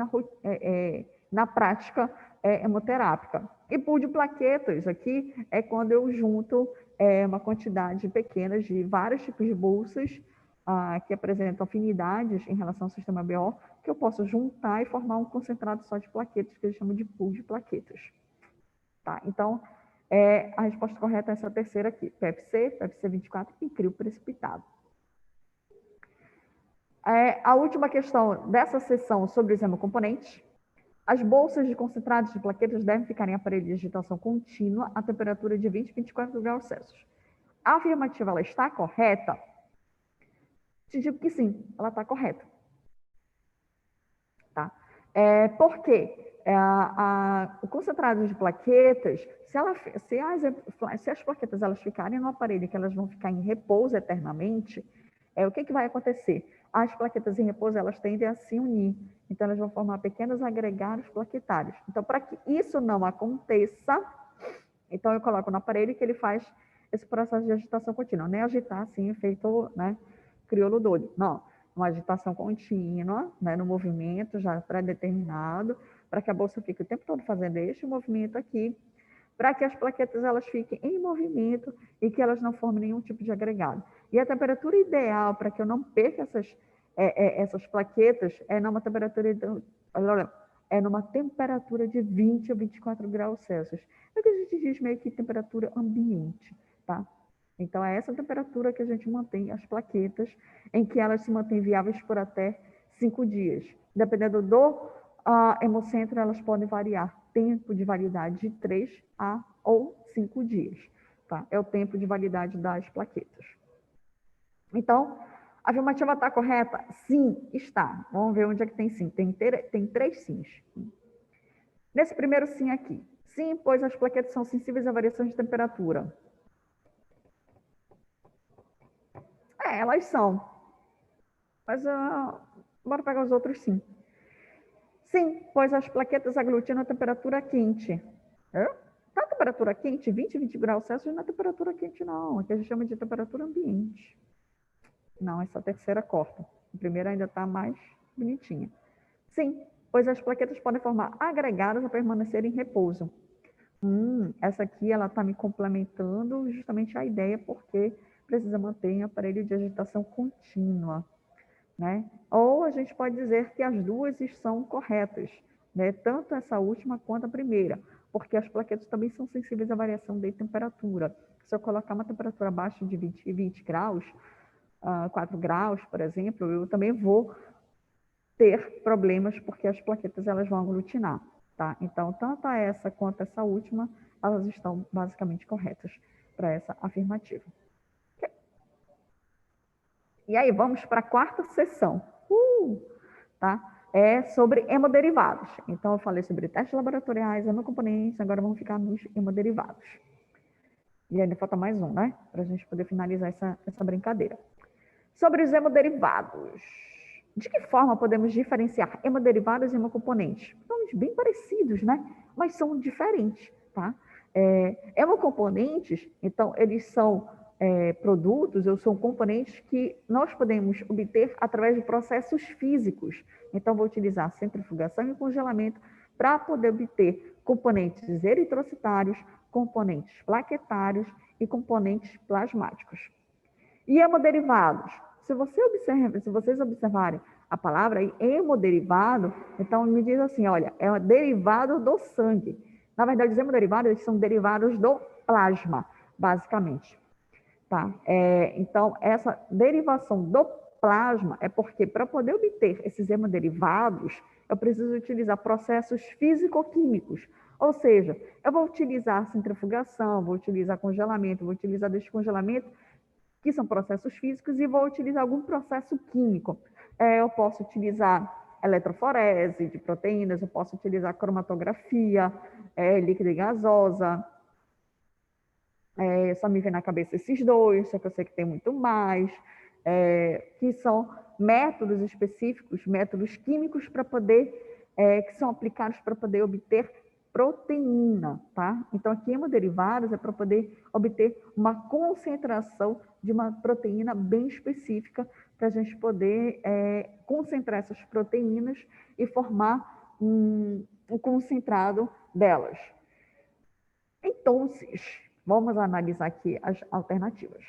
na prática hemoterápica. E pool de plaquetas aqui é quando eu junto uma quantidade pequena de vários tipos de bolsas que apresentam afinidades em relação ao sistema BO, que eu posso juntar e formar um concentrado só de plaquetas, que eles chamam de pool de plaquetas. Tá? Então, a resposta correta é essa terceira aqui, PFC 24 e crio precipitado. A última questão dessa sessão sobre os hemocomponentes. As bolsas de concentrados de plaquetas devem ficar em aparelho de agitação contínua a temperatura de 20 a 24 graus Celsius. A afirmativa ela está correta? Te digo que sim, ela está correta. Tá? Por quê? O concentrado de plaquetas, se as plaquetas elas ficarem no aparelho, que elas vão ficar em repouso eternamente, o que vai acontecer? As plaquetas em repouso, elas tendem a se unir. Então, elas vão formar pequenos agregados plaquetários. Então, para que isso não aconteça, então eu coloco no aparelho que ele faz esse processo de agitação contínua. Nem agitar assim, feito, né, crioulo doido. Não, uma agitação contínua, né, no movimento já pré-determinado, para que a bolsa fique o tempo todo fazendo este movimento aqui, para que as plaquetas elas fiquem em movimento e que elas não formem nenhum tipo de agregado. E a temperatura ideal para que eu não perca essas plaquetas é numa temperatura de 20 a 24 graus Celsius. É o que a gente diz meio que temperatura ambiente, tá? Então, é essa temperatura que a gente mantém as plaquetas, em que elas se mantêm viáveis por até 5 dias. Dependendo do hemocentro, elas podem variar. Tempo de validade de 3 a ou 5 dias. Tá? É o tempo de validade das plaquetas. Então, a afirmativa está correta? Sim, está. Vamos ver onde é que tem sim. Tem 3 sims. Nesse primeiro sim aqui. Sim, pois as plaquetas são sensíveis a variações de temperatura. Elas são. Mas bora pegar os outros sim. Sim, pois as plaquetas aglutinam a temperatura quente. Tá a temperatura quente, 20 graus Celsius, não é temperatura quente não, é que a gente chama de temperatura ambiente. Não, essa terceira corta. A primeira ainda está mais bonitinha. Sim, pois as plaquetas podem formar agregados a permanecer em repouso. Essa aqui ela está me complementando justamente a ideia porque precisa manter um aparelho de agitação contínua. Né? Ou a gente pode dizer que as duas são corretas, né? Tanto essa última quanto a primeira, porque as plaquetas também são sensíveis à variação de temperatura. Se eu colocar uma temperatura abaixo de 20 graus, 4 graus, por exemplo, eu também vou ter problemas porque as plaquetas elas vão aglutinar. Tá? Então, tanto essa quanto essa última, elas estão basicamente corretas para essa afirmativa. E aí, vamos para a quarta sessão. Tá? É sobre hemoderivados. Então, eu falei sobre testes laboratoriais, hemocomponentes, agora vamos ficar nos hemoderivados. E ainda falta mais um, né? Para a gente poder finalizar essa brincadeira. Sobre os hemoderivados. De que forma podemos diferenciar hemoderivados e hemocomponentes? São bem parecidos, né? Mas são diferentes, tá? Hemocomponentes, então, eles são produtos ou são componentes que nós podemos obter através de processos físicos. Então, vou utilizar centrifugação e congelamento para poder obter componentes eritrocitários, componentes plaquetários e componentes plasmáticos. E hemoderivados? Se vocês observarem a palavra hemoderivado, então me diz assim, olha, é um derivado do sangue. Na verdade, os hemoderivados eles são derivados do plasma, basicamente. Tá? Então, essa derivação do plasma é porque, para poder obter esses hemoderivados, eu preciso utilizar processos físico-químicos. Ou seja, eu vou utilizar centrifugação, vou utilizar congelamento, vou utilizar descongelamento, que são processos físicos, e vou utilizar algum processo químico. Eu posso utilizar eletroforese de proteínas, eu posso utilizar cromatografia, líquida e gasosa. Só me vem na cabeça esses dois, só que eu sei que tem muito mais, que são métodos específicos, métodos químicos para poder, que são aplicados para poder obter proteína, tá? Então, aqui hemoderivados é para poder obter uma concentração de uma proteína bem específica para a gente poder concentrar essas proteínas e formar um concentrado delas. Então, vamos analisar aqui as alternativas.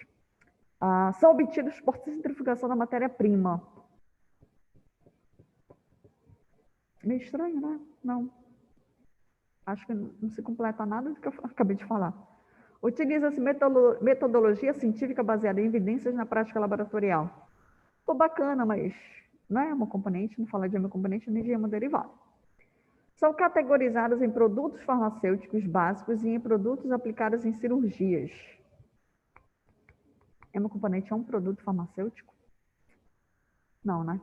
São obtidos por centrifugação da matéria-prima. Meio estranho, né? Não. Acho que não se completa nada do que eu acabei de falar. Utiliza-se metodologia científica baseada em evidências na prática laboratorial. Ficou bacana, mas não é hemocomponente, não fala de hemocomponente nem de hemoderivado. São categorizadas em produtos farmacêuticos básicos e em produtos aplicados em cirurgias. Hemocomponente é um produto farmacêutico? Não, né?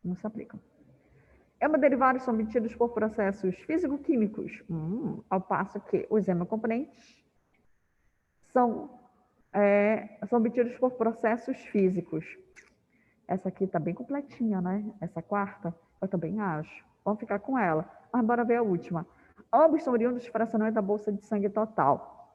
Não se aplicam. Hemoderivados são obtidos por processos físico-químicos, ao passo que os hemocomponentes são obtidos por processos físicos. Essa aqui está bem completinha, né? Essa quarta, eu também acho. Vamos ficar com ela. Mas bora ver a última. Ambos são oriundos de fracionamento da bolsa de sangue total.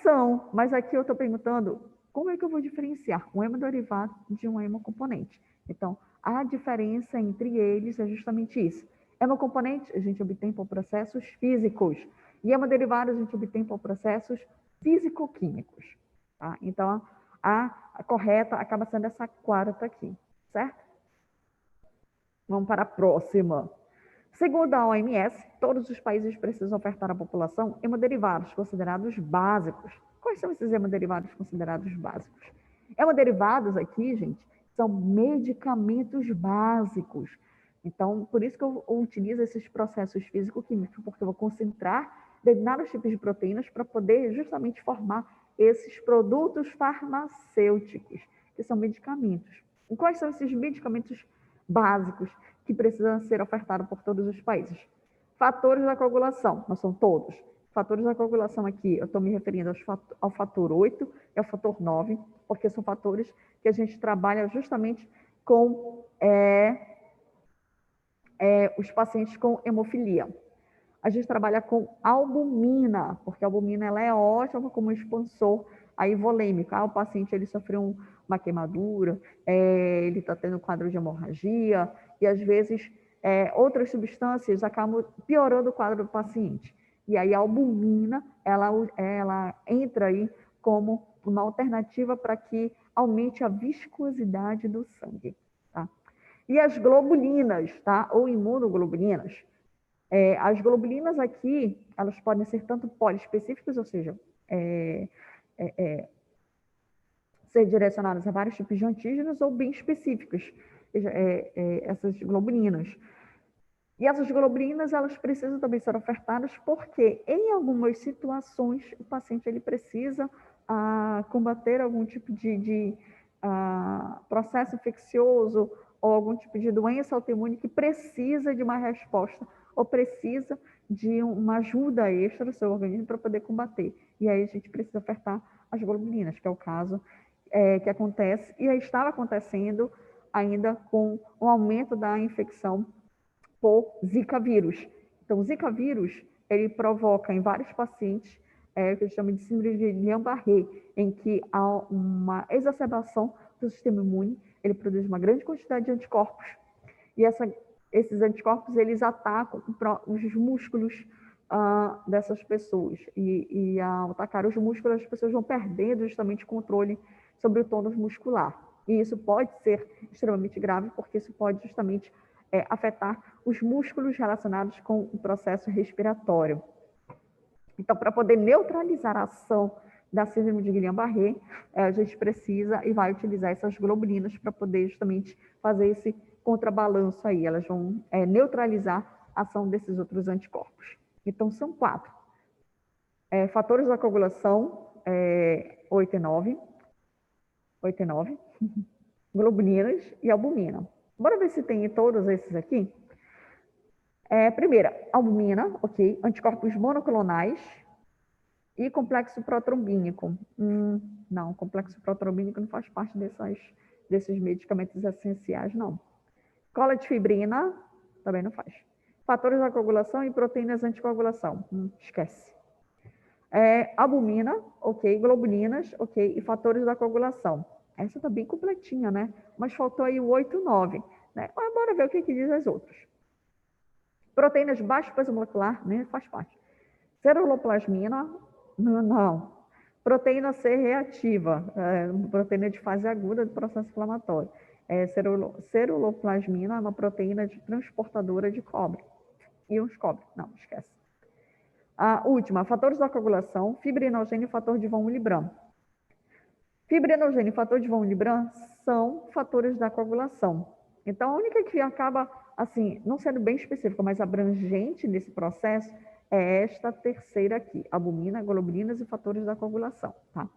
São, mas aqui eu estou perguntando como é que eu vou diferenciar um hemoderivado de um hemocomponente. Então, a diferença entre eles é justamente isso. Hemocomponente a gente obtém por processos físicos e hemoderivados a gente obtém por processos físico-químicos. Tá? Então, a correta acaba sendo essa quarta aqui, certo? Vamos para a próxima. Segundo a OMS, todos os países precisam ofertar à população hemoderivados considerados básicos. Quais são esses hemoderivados considerados básicos? Hemoderivados aqui, gente, são medicamentos básicos. Então, por isso que eu utilizo esses processos físico-químicos, porque eu vou concentrar determinados tipos de proteínas para poder justamente formar esses produtos farmacêuticos, que são medicamentos. E quais são esses medicamentos básicos que precisam ser ofertados por todos os países? Fatores da coagulação, não são todos. Fatores da coagulação aqui, eu estou me referindo ao fator 8 e ao fator 9, porque são fatores que a gente trabalha justamente com os pacientes com hemofilia. A gente trabalha com albumina, porque a albumina ela é ótima como expansor aí volêmico. O paciente ele sofreu uma queimadura, ele está tendo um quadro de hemorragia, e às vezes outras substâncias acabam piorando o quadro do paciente. E aí a albumina, ela entra aí como uma alternativa para que aumente a viscosidade do sangue. Tá? E as globulinas, tá? Ou imunoglobulinas. As globulinas aqui, elas podem ser tanto poliespecíficas, ou seja, ser direcionadas a vários tipos de antígenos, ou bem específicas, essas globulinas. E essas globulinas, elas precisam também ser ofertadas porque, em algumas situações, o paciente ele precisa combater algum tipo de processo infeccioso ou algum tipo de doença autoimune que precisa de uma resposta ou precisa de uma ajuda extra do seu organismo para poder combater. E aí a gente precisa ofertar as globulinas, que é o caso que acontece e estava acontecendo ainda com o aumento da infecção por Zika vírus. Então, o Zika vírus, ele provoca em vários pacientes o que a gente chama de síndrome de Guillain-Barré, em que há uma exacerbação do sistema imune, ele produz uma grande quantidade de anticorpos, e esses anticorpos, eles atacam os músculos dessas pessoas, e ao atacar os músculos, as pessoas vão perdendo justamente o controle sobre o tônus muscular, e isso pode ser extremamente grave, porque isso pode justamente afetar os músculos relacionados com o processo respiratório. Então, para poder neutralizar a ação da síndrome de Guillain-Barré, a gente precisa e vai utilizar essas globulinas para poder justamente fazer esse contrabalanço aí. Elas vão neutralizar a ação desses outros anticorpos. Então, são 4. Fatores da coagulação, 8 e 9. Globulinas e albumina. Bora ver se tem todos esses aqui? Primeira, albumina, ok. Anticorpos monoclonais e complexo protrombínico. Não, complexo protrombínico não faz parte desses medicamentos essenciais, não. Cola de fibrina, também não faz. Fatores da coagulação e proteínas anticoagulação. Esquece. Albumina, ok. Globulinas, ok. E fatores da coagulação. Essa tá bem completinha, né? Mas faltou aí o 8 e 9. Né? Mas bora ver o que diz as outras. Proteínas de baixo peso molecular, né? Faz parte. Ceruloplasmina, não. Proteína C reativa, proteína de fase aguda do processo inflamatório. Ceruloplasmina é uma proteína transportadora de cobre. Íons cobre, não, esquece. A última, fatores da coagulação, fibrinogênio e fator de von Willebrand. Fibrinogênio e fator de von Willebrand são fatores da coagulação. Então, a única que acaba, assim, não sendo bem específica, mas abrangente nesse processo, é esta terceira aqui, albumina, globulinas e fatores da coagulação, tá?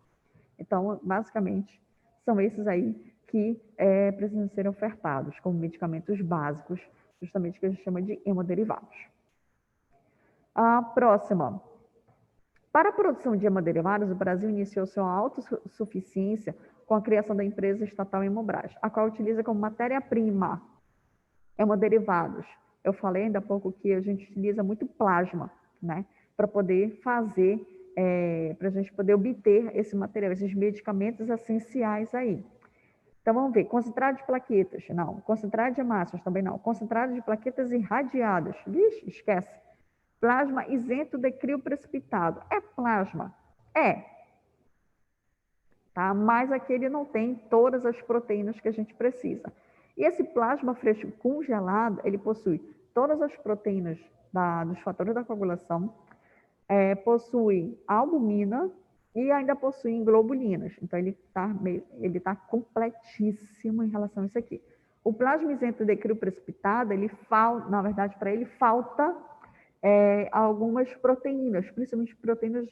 Então, basicamente, são esses aí que precisam ser ofertados como medicamentos básicos, justamente que a gente chama de hemoderivados. A próxima. Para a produção de hemoderivados, o Brasil iniciou sua autossuficiência com a criação da empresa estatal Hemobras, a qual utiliza como matéria-prima hemoderivados. Eu falei ainda há pouco que a gente utiliza muito plasma, né, para poder fazer para a gente poder obter esse material, esses medicamentos essenciais aí. Então, vamos ver, concentrado de plaquetas, não. Concentrado de hemácias, também não. Concentrado de plaquetas irradiadas, vixe, esquece. Plasma isento de crioprecipitado, é plasma? É, tá? Mas aqui ele não tem todas as proteínas que a gente precisa. E esse plasma fresco congelado, ele possui todas as proteínas dos fatores da coagulação, possui albumina e ainda possui globulinas. Então, ele tá completíssimo em relação a isso aqui. O plasma isento de crioprecipitado, na verdade, para ele falta algumas proteínas, principalmente proteínas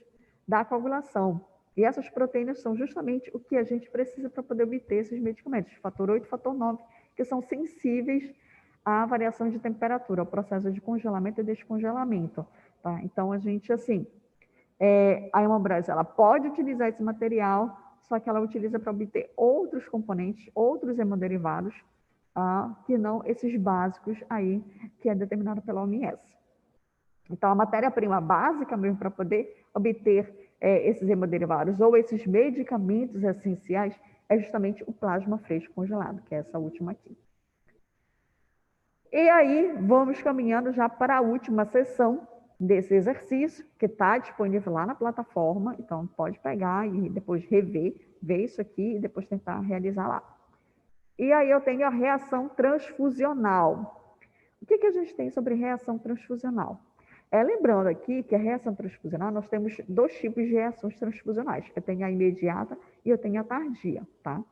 da coagulação. E essas proteínas são justamente o que a gente precisa para poder obter esses medicamentos, fator 8 e fator 9, que são sensíveis à variação de temperatura, ao processo de congelamento e descongelamento. Tá? Então, a gente, assim, a Hemobras, ela pode utilizar esse material, só que ela utiliza para obter outros componentes, outros hemoderivados, que não esses básicos aí, que é determinado pela OMS. Então, a matéria-prima básica mesmo para poder obter esses hemoderivados ou esses medicamentos essenciais é justamente o plasma fresco congelado, que é essa última aqui. E aí, vamos caminhando já para a última sessão desse exercício, que está disponível lá na plataforma, então pode pegar e depois rever, ver isso aqui e depois tentar realizar lá. E aí eu tenho a reação transfusional. O que a gente tem sobre reação transfusional? Lembrando aqui que a reação transfusional, nós temos dois tipos de reações transfusionais. Eu tenho a imediata e eu tenho a tardia, tá?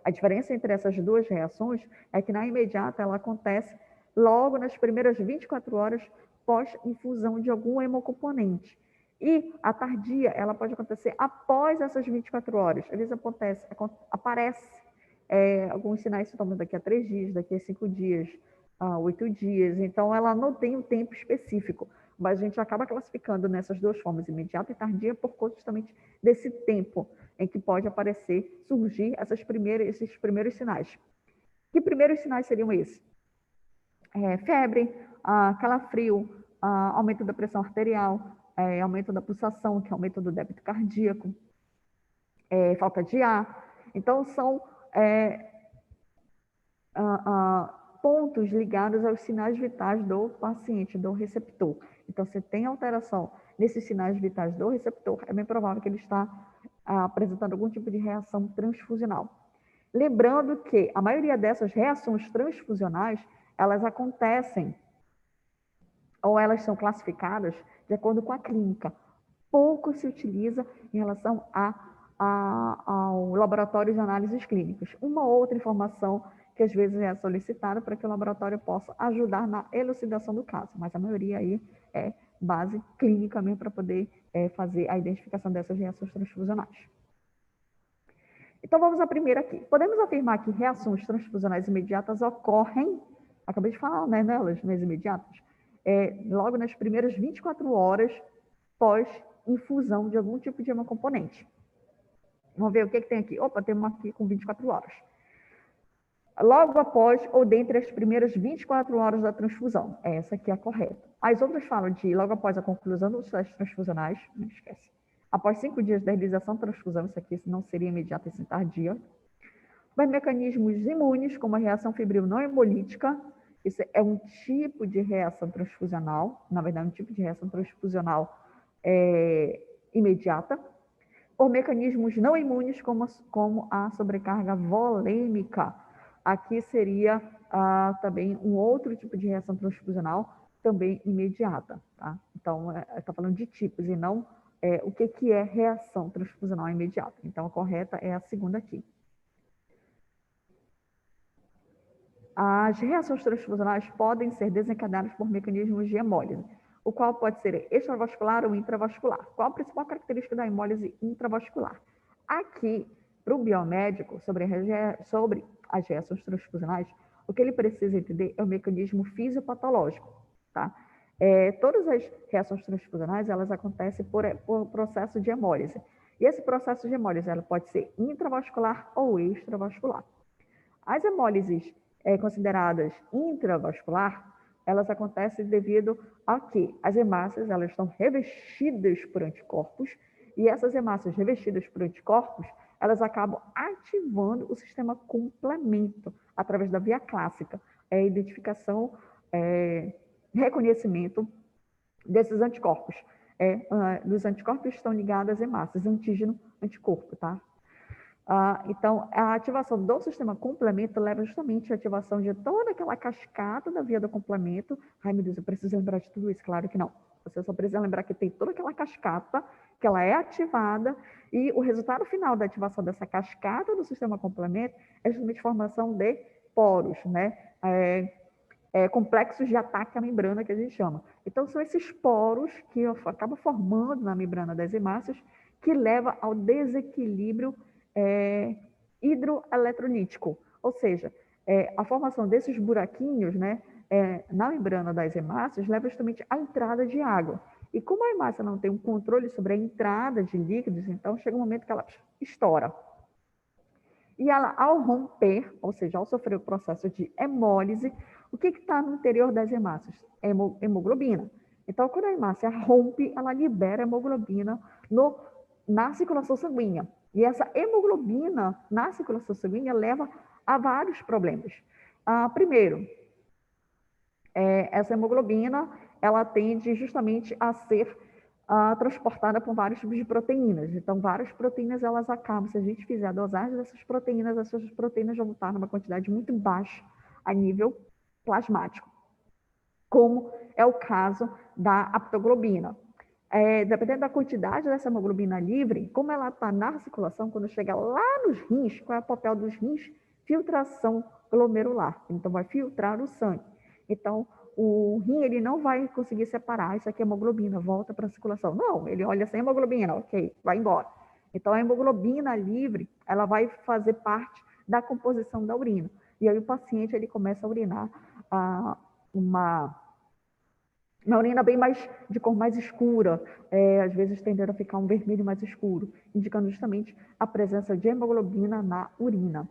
A diferença entre essas duas reações é que na imediata ela acontece logo nas primeiras 24 horas pós-infusão de algum hemocomponente. E a tardia, ela pode acontecer após essas 24 horas. Às vezes aparece alguns sinais e sintomas daqui a 3 dias, daqui a 5 dias, 8 dias. Então, ela não tem um tempo específico. Mas a gente acaba classificando nessas duas formas, imediata e tardia, por conta justamente desse tempo em que pode aparecer, surgir esses primeiros sinais. Que primeiros sinais seriam esses? Febre, calafrio, aumento da pressão arterial, aumento da pulsação, que é aumento do débito cardíaco, falta de ar. Então, são pontos ligados aos sinais vitais do paciente, do receptor. Então, se tem alteração nesses sinais vitais do receptor, é bem provável que ele está apresentando algum tipo de reação transfusional. Lembrando que a maioria dessas reações transfusionais, elas acontecem ou elas são classificadas de acordo com a clínica. Pouco se utiliza em relação ao laboratório de análises clínicas. Uma outra informação que às vezes é solicitada para que o laboratório possa ajudar na elucidação do caso, mas a maioria aí é base clínica mesmo para poder fazer a identificação dessas reações transfusionais. Então, vamos à primeira aqui. Podemos afirmar que reações transfusionais imediatas ocorrem, acabei de falar, né, nelas, nas imediatas, logo nas primeiras 24 horas pós-infusão de algum tipo de hemocomponente. Vamos ver o que tem aqui. Opa, tem uma aqui com 24 horas. Logo após ou dentre as primeiras 24 horas da transfusão. Essa aqui é a correta. As outras falam de logo após a conclusão dos testes transfusionais, não esquece. Após 5 dias da realização da transfusão, isso aqui não seria imediata e sim tardia. Mas mecanismos imunes, como a reação febril não hemolítica, isso é um tipo de reação transfusional, na verdade, um tipo de reação transfusional imediata. Por mecanismos não imunes, como a sobrecarga volêmica. Aqui seria também um outro tipo de reação transfusional, também imediata. Tá? Então, está falando de tipos e não o que é reação transfusional imediata. Então, a correta é a segunda aqui. As reações transfusionais podem ser desencadeadas por mecanismos de hemólise, o qual pode ser extravascular ou intravascular. Qual a principal característica da hemólise intravascular? Aqui, para o biomédico, sobre as reações transfusionais, o que ele precisa entender é o mecanismo fisiopatológico. Tá? Todas as reações transfusionais, elas acontecem por processo de hemólise. E esse processo de hemólise ela pode ser intravascular ou extravascular. As hemólises consideradas intravascular, elas acontecem devido Aqui, as hemácias, elas estão revestidas por anticorpos, e essas hemácias revestidas por anticorpos, elas acabam ativando o sistema complemento através da via clássica, identificação, reconhecimento desses anticorpos. Dos anticorpos estão ligados às hemácias, antígeno, anticorpo, tá? Então, a ativação do sistema complemento leva justamente à ativação de toda aquela cascata da via do complemento. Ai, meu Deus, eu preciso lembrar de tudo isso? Claro que não. Você só precisa lembrar que tem toda aquela cascata, que ela é ativada, e o resultado final da ativação dessa cascata do sistema complemento é justamente a formação de poros, né? Complexos de ataque à membrana, que a gente chama. Então, são esses poros que acabam formando na membrana das hemácias, que leva ao desequilíbrio hidroeletrolítico, ou seja, a formação desses buraquinhos, né, na membrana das hemácias leva justamente à entrada de água. E como a hemácia não tem um controle sobre a entrada de líquidos, então chega um momento que ela estoura. E ela, ao romper, ou seja, ao sofrer o processo de hemólise, o que está no interior das hemácias? Hemoglobina. Então, quando a hemácia rompe, ela libera hemoglobina na circulação sanguínea. E essa hemoglobina na circulação sanguínea leva a vários problemas. Primeiro, essa hemoglobina, ela tende justamente a ser transportada por vários tipos de proteínas. Então, várias proteínas, elas acabam, se a gente fizer a dosagem dessas proteínas, essas proteínas vão estar numa quantidade muito baixa a nível plasmático, como é o caso da aptoglobina. Dependendo da quantidade dessa hemoglobina livre, como ela está na circulação, quando chega lá nos rins, qual é o papel dos rins? Filtração glomerular. Então, vai filtrar o sangue. Então, o rim ele não vai conseguir separar isso aqui é hemoglobina, volta para a circulação. Não, ele olha sem hemoglobina, ok, vai embora. Então, a hemoglobina livre, ela vai fazer parte da composição da urina. E aí o paciente ele começa a urinar uma urina bem mais de cor mais escura, às vezes tendendo a ficar um vermelho mais escuro, indicando justamente a presença de hemoglobina na urina.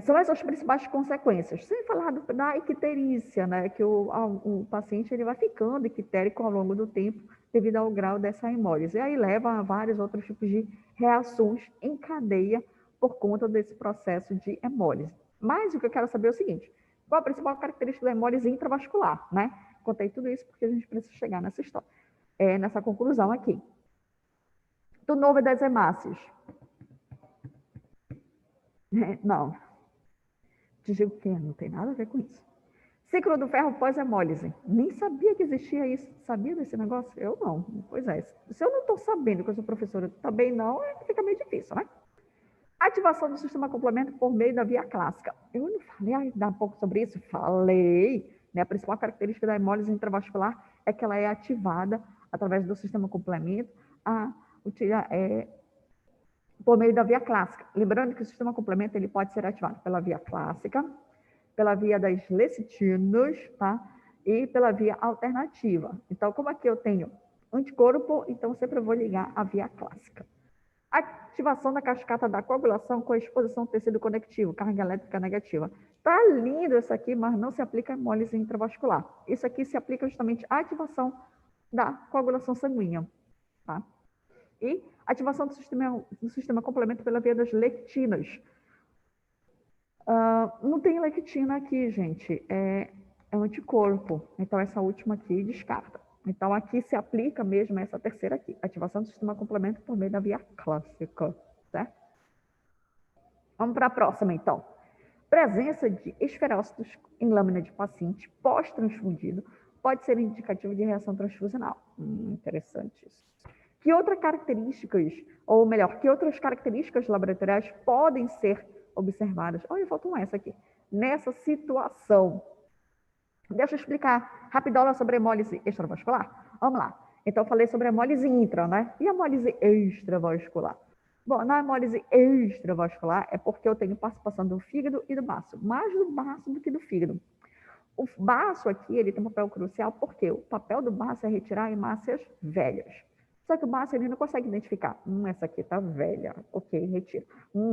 São essas as principais consequências. Sem falar da icterícia, né, que o paciente ele vai ficando ictérico ao longo do tempo devido ao grau dessa hemólise. E aí leva a vários outros tipos de reações em cadeia por conta desse processo de hemólise. Mas o que eu quero saber é o seguinte: qual a principal característica da hemólise intravascular, né? Contei tudo isso porque a gente precisa chegar nessa história, nessa conclusão aqui. Do novo das hemácias. Não. Te digo que não tem nada a ver com isso. Ciclo do ferro pós-hemólise. Nem sabia que existia isso. Sabia desse negócio? Eu não. Pois é. Se eu não estou sabendo que eu sou professora também não, fica meio difícil, né? Ativação do sistema complemento por meio da via clássica. Eu não falei um pouco sobre isso? Falei. Né? A principal característica da hemólise intravascular é que ela é ativada através do sistema complemento por meio da via clássica. Lembrando que o sistema complemento ele pode ser ativado pela via clássica, pela via das lecitinas, tá? E pela via alternativa. Então, como aqui eu tenho anticorpo, então sempre vou ligar a via clássica. Ativação da cascata da coagulação com a exposição ao tecido conectivo, carga elétrica negativa. Tá lindo isso aqui, mas não se aplica a hemólise intravascular. Isso aqui se aplica justamente à ativação da coagulação sanguínea, tá? E ativação do sistema complemento pela via das lectinas. Não tem lectina aqui, gente. É anticorpo. Então, essa última aqui descarta. Então, aqui se aplica mesmo essa terceira aqui. Ativação do sistema complemento por meio da via clássica, certo? Vamos para a próxima, então. Presença de esferócitos em lâmina de paciente pós-transfundido pode ser indicativo de reação transfusional. Interessante isso. Que outras características, ou melhor, que outras características laboratoriais podem ser observadas? Olha, faltou essa aqui. Nessa situação. Deixa eu explicar rapidola sobre a hemólise extravascular. Vamos lá. Então, eu falei sobre a hemólise intra, né? E a hemólise extravascular? Bom, na hemólise extravascular é porque eu tenho participação do fígado e do baço. Mais do baço do que do fígado. O baço aqui, ele tem um papel crucial porque o papel do baço é retirar hemácias velhas. Só que o baço ele não consegue identificar. Essa aqui está velha. Ok, retira.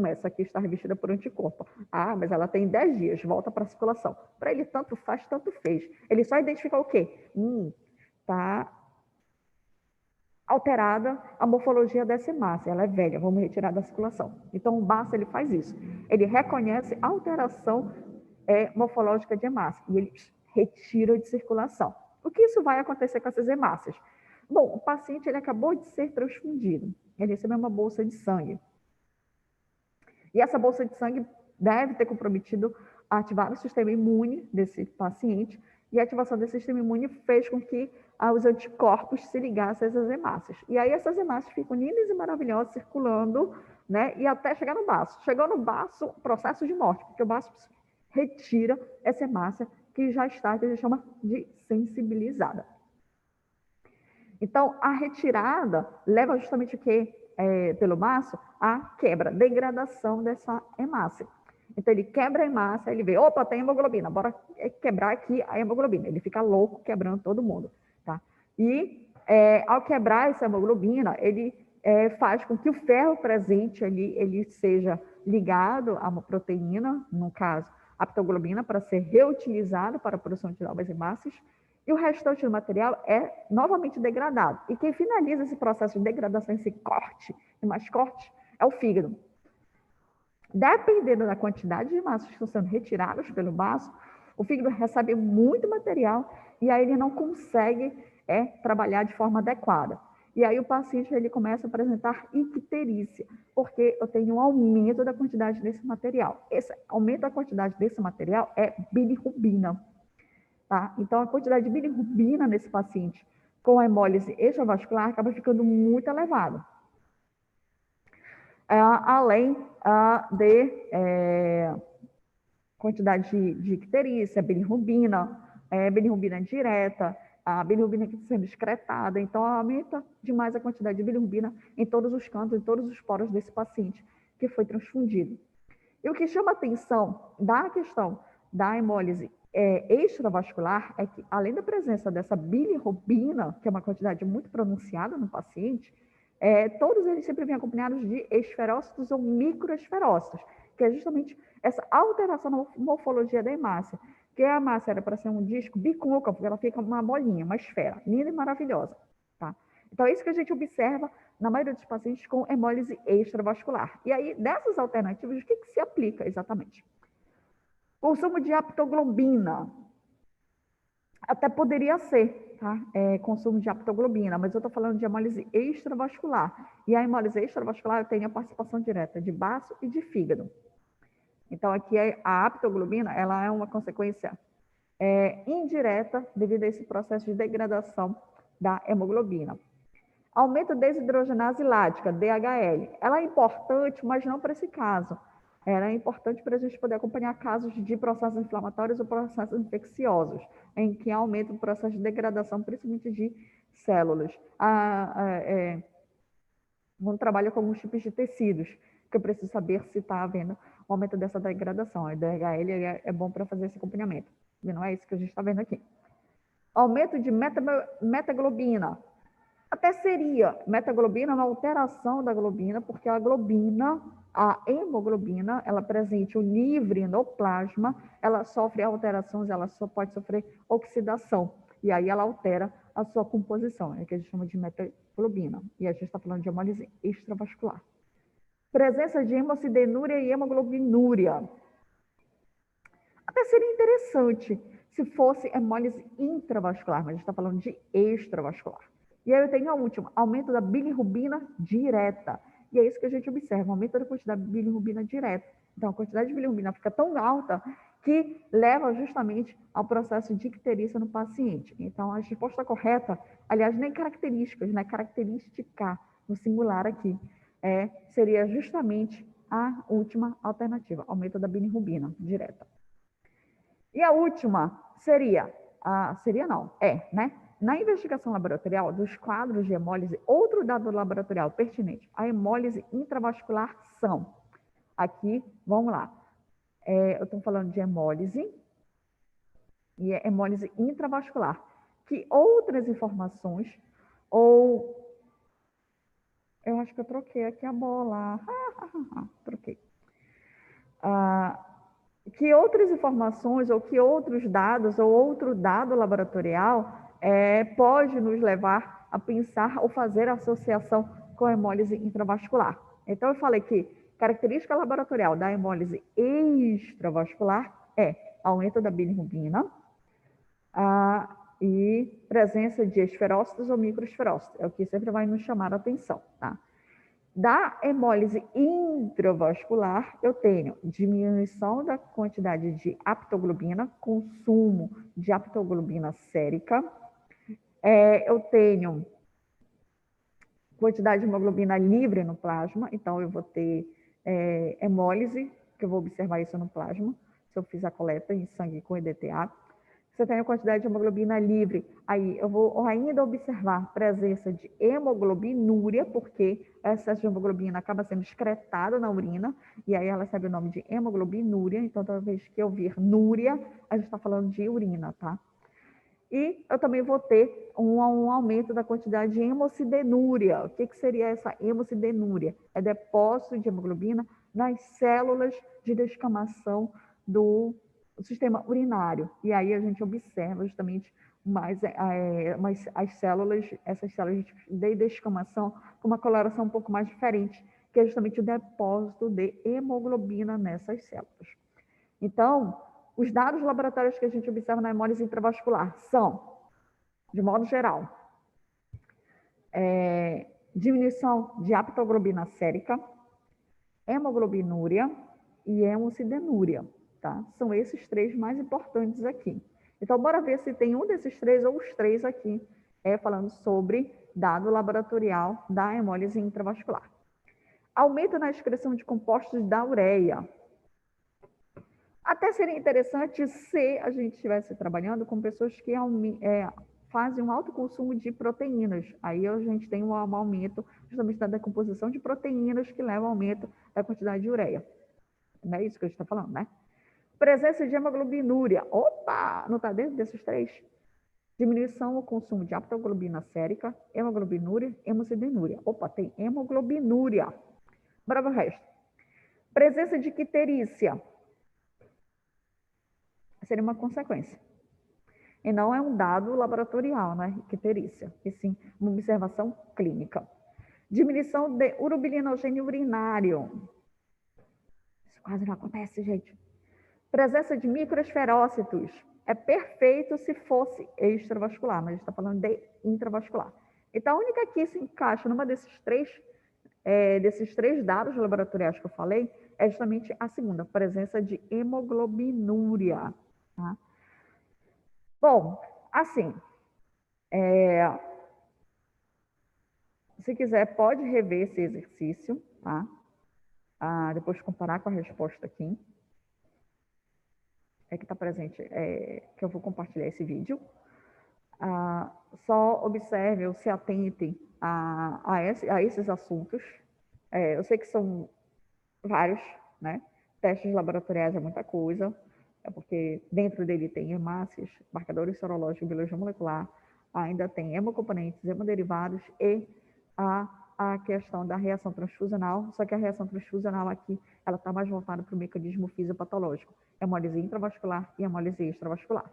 Essa aqui está revestida por anticorpo. Ah, mas ela tem 10 dias, volta para a circulação. Para ele, tanto faz, tanto fez. Ele só identifica o quê? Está alterada a morfologia dessa hemácia. Ela é velha, vamos retirar da circulação. Então, o baço ele faz isso. Ele reconhece a alteração morfológica de hemácia e ele retira de circulação. O que isso vai acontecer com essas hemácias? Bom, o paciente ele acabou de ser transfundido, ele recebeu uma bolsa de sangue. E essa bolsa de sangue deve ter comprometido a ativar o sistema imune desse paciente, e a ativação desse sistema imune fez com que os anticorpos se ligassem a essas hemácias. E aí essas hemácias ficam lindas e maravilhosas circulando, né, e até chegar no baço. Chegou no baço, processo de morte, porque o baço retira essa hemácia que já está, que a gente chama de sensibilizada. Então, a retirada leva justamente o quê? Pelo baço, a quebra, degradação dessa hemácia. Então, ele quebra a hemácia, ele vê, opa, tem hemoglobina, bora quebrar aqui a hemoglobina. Ele fica louco quebrando todo mundo, tá? E, ao quebrar essa hemoglobina, ele faz com que o ferro presente ali, ele seja ligado a uma proteína, no caso, a aptoglobina, para ser reutilizado para a produção de novas hemácias, e o restante do material é novamente degradado. E quem finaliza esse processo de degradação, esse corte, e mais corte, é o fígado. Dependendo da quantidade de massas que estão sendo retiradas pelo baço, o fígado recebe muito material e aí ele não consegue trabalhar de forma adequada. E aí o paciente ele começa a apresentar icterícia, porque eu tenho um aumento da quantidade desse material. Esse aumento da quantidade desse material é bilirrubina. Tá? Então, a quantidade de bilirrubina nesse paciente com hemólise extravascular acaba ficando muito elevada. Além de quantidade de icterícia, bilirrubina direta, a bilirrubina que está sendo excretada. Então, aumenta demais a quantidade de bilirrubina em todos os cantos, em todos os poros desse paciente que foi transfundido. E o que chama atenção da questão da hemólise extravascular é que, além da presença dessa bilirrubina, que é uma quantidade muito pronunciada no paciente, todos eles sempre vêm acompanhados de esferócitos ou microesferócitos, que é justamente essa alteração na morfologia da hemácia, que a hemácia era para ser um disco bicôncavo, porque ela fica uma bolinha, uma esfera, linda e maravilhosa. Tá? Então, é isso que a gente observa na maioria dos pacientes com hemólise extravascular. E aí, dessas alternativas, o que se aplica exatamente? Consumo de aptoglobina. Até poderia ser, tá? Consumo de aptoglobina, mas eu estou falando de hemólise extravascular. E a hemólise extravascular tem a participação direta de baço e de fígado. Então, aqui a aptoglobina ela é uma consequência indireta devido a esse processo de degradação da hemoglobina. Aumento da desidrogenase lática, DHL. Ela é importante, mas não para esse caso. Ela é importante para a gente poder acompanhar casos de processos inflamatórios ou processos infecciosos, em que aumenta o processo de degradação, principalmente de células. Quando trabalho com alguns tipos de tecidos, que eu preciso saber se está havendo um aumento dessa degradação. A DHL é bom para fazer esse acompanhamento. E não é isso que a gente está vendo aqui. Aumento de metaglobina. Até seria metaglobina uma alteração da globina, porque a globina, a hemoglobina, ela presente o livre no plasma, ela sofre alterações, ela só pode sofrer oxidação, e aí ela altera a sua composição, é que a gente chama de metaglobina, e a gente está falando de hemólise extravascular. Presença de hemocidenúria e hemoglobinúria. Até seria interessante se fosse hemólise intravascular, mas a gente está falando de extravascular. E aí eu tenho a última, aumento da bilirrubina direta. E é isso que a gente observa, aumento da quantidade de bilirrubina direta. Então, a quantidade de bilirrubina fica tão alta que leva justamente ao processo de icterícia no paciente. Então, a resposta correta, aliás, nem características, né? Característica no singular aqui, seria justamente a última alternativa, aumento da bilirrubina direta. E a última seria, né? Na investigação laboratorial dos quadros de hemólise, outro dado laboratorial pertinente, a hemólise intravascular são, aqui, vamos lá, eu estou falando de hemólise e hemólise intravascular, que outras informações ou Eu acho que eu troquei aqui a bola. Troquei. Que outras informações ou que outros dados ou outro dado laboratorial pode nos levar a pensar ou fazer associação com a hemólise intravascular. Então, eu falei que característica laboratorial da hemólise extravascular é aumento da bilirrubina e presença de esferócitos ou microesferócitos. É o que sempre vai nos chamar a atenção, tá? Da hemólise intravascular, eu tenho diminuição da quantidade de aptoglobina, consumo de aptoglobina sérica. Eu tenho quantidade de hemoglobina livre no plasma, então eu vou ter hemólise, que eu vou observar isso no plasma, se eu fizer a coleta em sangue com EDTA. Você tem a quantidade de hemoglobina livre, aí eu vou ainda observar presença de hemoglobinúria, porque essa hemoglobina acaba sendo excretada na urina, e aí ela recebe o nome de hemoglobinúria, então toda vez que eu vir núria, a gente está falando de urina, tá? E eu também vou ter um aumento da quantidade de hemocidenúria. O que seria essa hemocidenúria? É depósito de hemoglobina nas células de descamação do sistema urinário. E aí a gente observa justamente mais as células, essas células de descamação com uma coloração um pouco mais diferente, que é justamente o depósito de hemoglobina nessas células. Então, os dados laboratórios que a gente observa na hemólise intravascular são, de modo geral, diminuição de aptoglobina sérica, hemoglobinúria e hemocidenúria, tá? São esses três mais importantes aqui. Então, bora ver se tem um desses três ou os três aqui, falando sobre dado laboratorial da hemólise intravascular. Aumento na excreção de compostos da ureia. Até seria interessante se a gente estivesse trabalhando com pessoas que fazem um alto consumo de proteínas. Aí a gente tem um aumento justamente da decomposição de proteínas que leva ao aumento da quantidade de ureia. Não é isso que a gente está falando, né? Presença de hemoglobinúria. Opa! Não está dentro desses três? Diminuição no consumo de aptoglobina sérica, hemoglobinúria, hemocidenúria. Opa, tem hemoglobinúria. Bora ver o resto. Presença de quiterícia. Seria uma consequência. E não é um dado laboratorial, né? Quiterícia, e sim uma observação clínica. Diminuição de urobilinogênio urinário. Isso quase não acontece, gente. Presença de microesferócitos. É perfeito se fosse extravascular, mas a gente está falando de intravascular. Então, a única que se encaixa numa desses três dados laboratoriais que eu falei é justamente a segunda, presença de hemoglobinúria. Tá? Bom, assim, se quiser, pode rever esse exercício, tá? Depois comparar com a resposta aqui. Que está presente, que eu vou compartilhar esse vídeo. Só observe ou se atentem a esses assuntos. Eu sei que são vários, né? Testes laboratoriais é muita coisa, porque dentro dele tem hemácias, marcadores serológicos, biologia molecular, ainda tem hemocomponentes, hemoderivados e a questão da reação transfusional, só que a reação transfusional aqui, ela está mais voltada para o mecanismo fisiopatológico, hemólise intravascular e hemólise extravascular.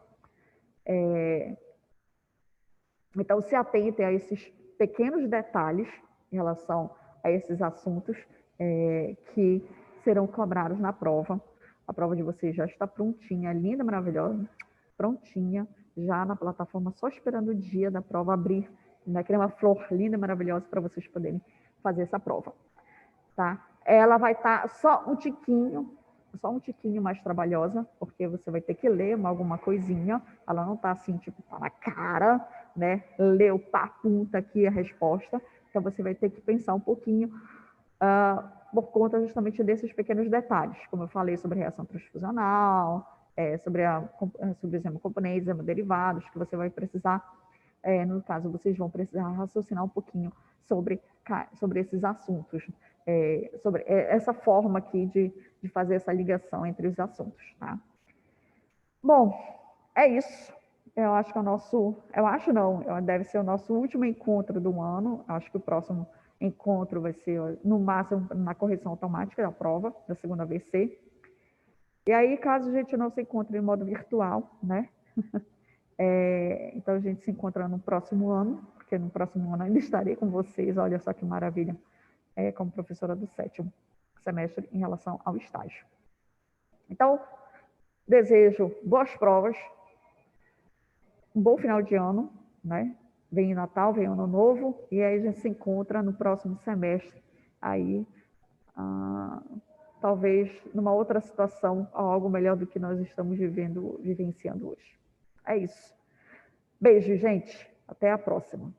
Então, se atentem a esses pequenos detalhes em relação a esses assuntos que serão cobrados na prova. A prova de vocês já está prontinha, linda, maravilhosa, prontinha, já na plataforma, só esperando o dia da prova abrir, né? Que é uma flor linda, maravilhosa, para vocês poderem fazer essa prova. Tá? Ela vai estar só um tiquinho mais trabalhosa, porque você vai ter que ler alguma coisinha, ela não está assim, tipo, tá na cara, né? Leu, punta aqui a resposta, então você vai ter que pensar um pouquinho por conta justamente desses pequenos detalhes, como eu falei sobre reação transfusional, sobre os hemocomponentes, hemoderivados, que você vai precisar, no caso, vocês vão precisar raciocinar um pouquinho sobre esses assuntos, sobre essa forma aqui de fazer essa ligação entre os assuntos, tá? Bom, é isso. Eu acho que deve ser o nosso último encontro do ano. Acho que o próximo encontro vai ser, no máximo, na correção automática da prova, da segunda VC. E aí, caso a gente não se encontre em modo virtual, né? Então, a gente se encontra no próximo ano, porque no próximo ano ainda estarei com vocês, olha só que maravilha, como professora do 7º semestre em relação ao estágio. Então, desejo boas provas, um bom final de ano, né? Vem Natal, vem Ano Novo, e aí a gente se encontra no próximo semestre, aí, talvez numa outra situação, algo melhor do que nós estamos vivenciando hoje. É isso. Beijo, gente. Até a próxima.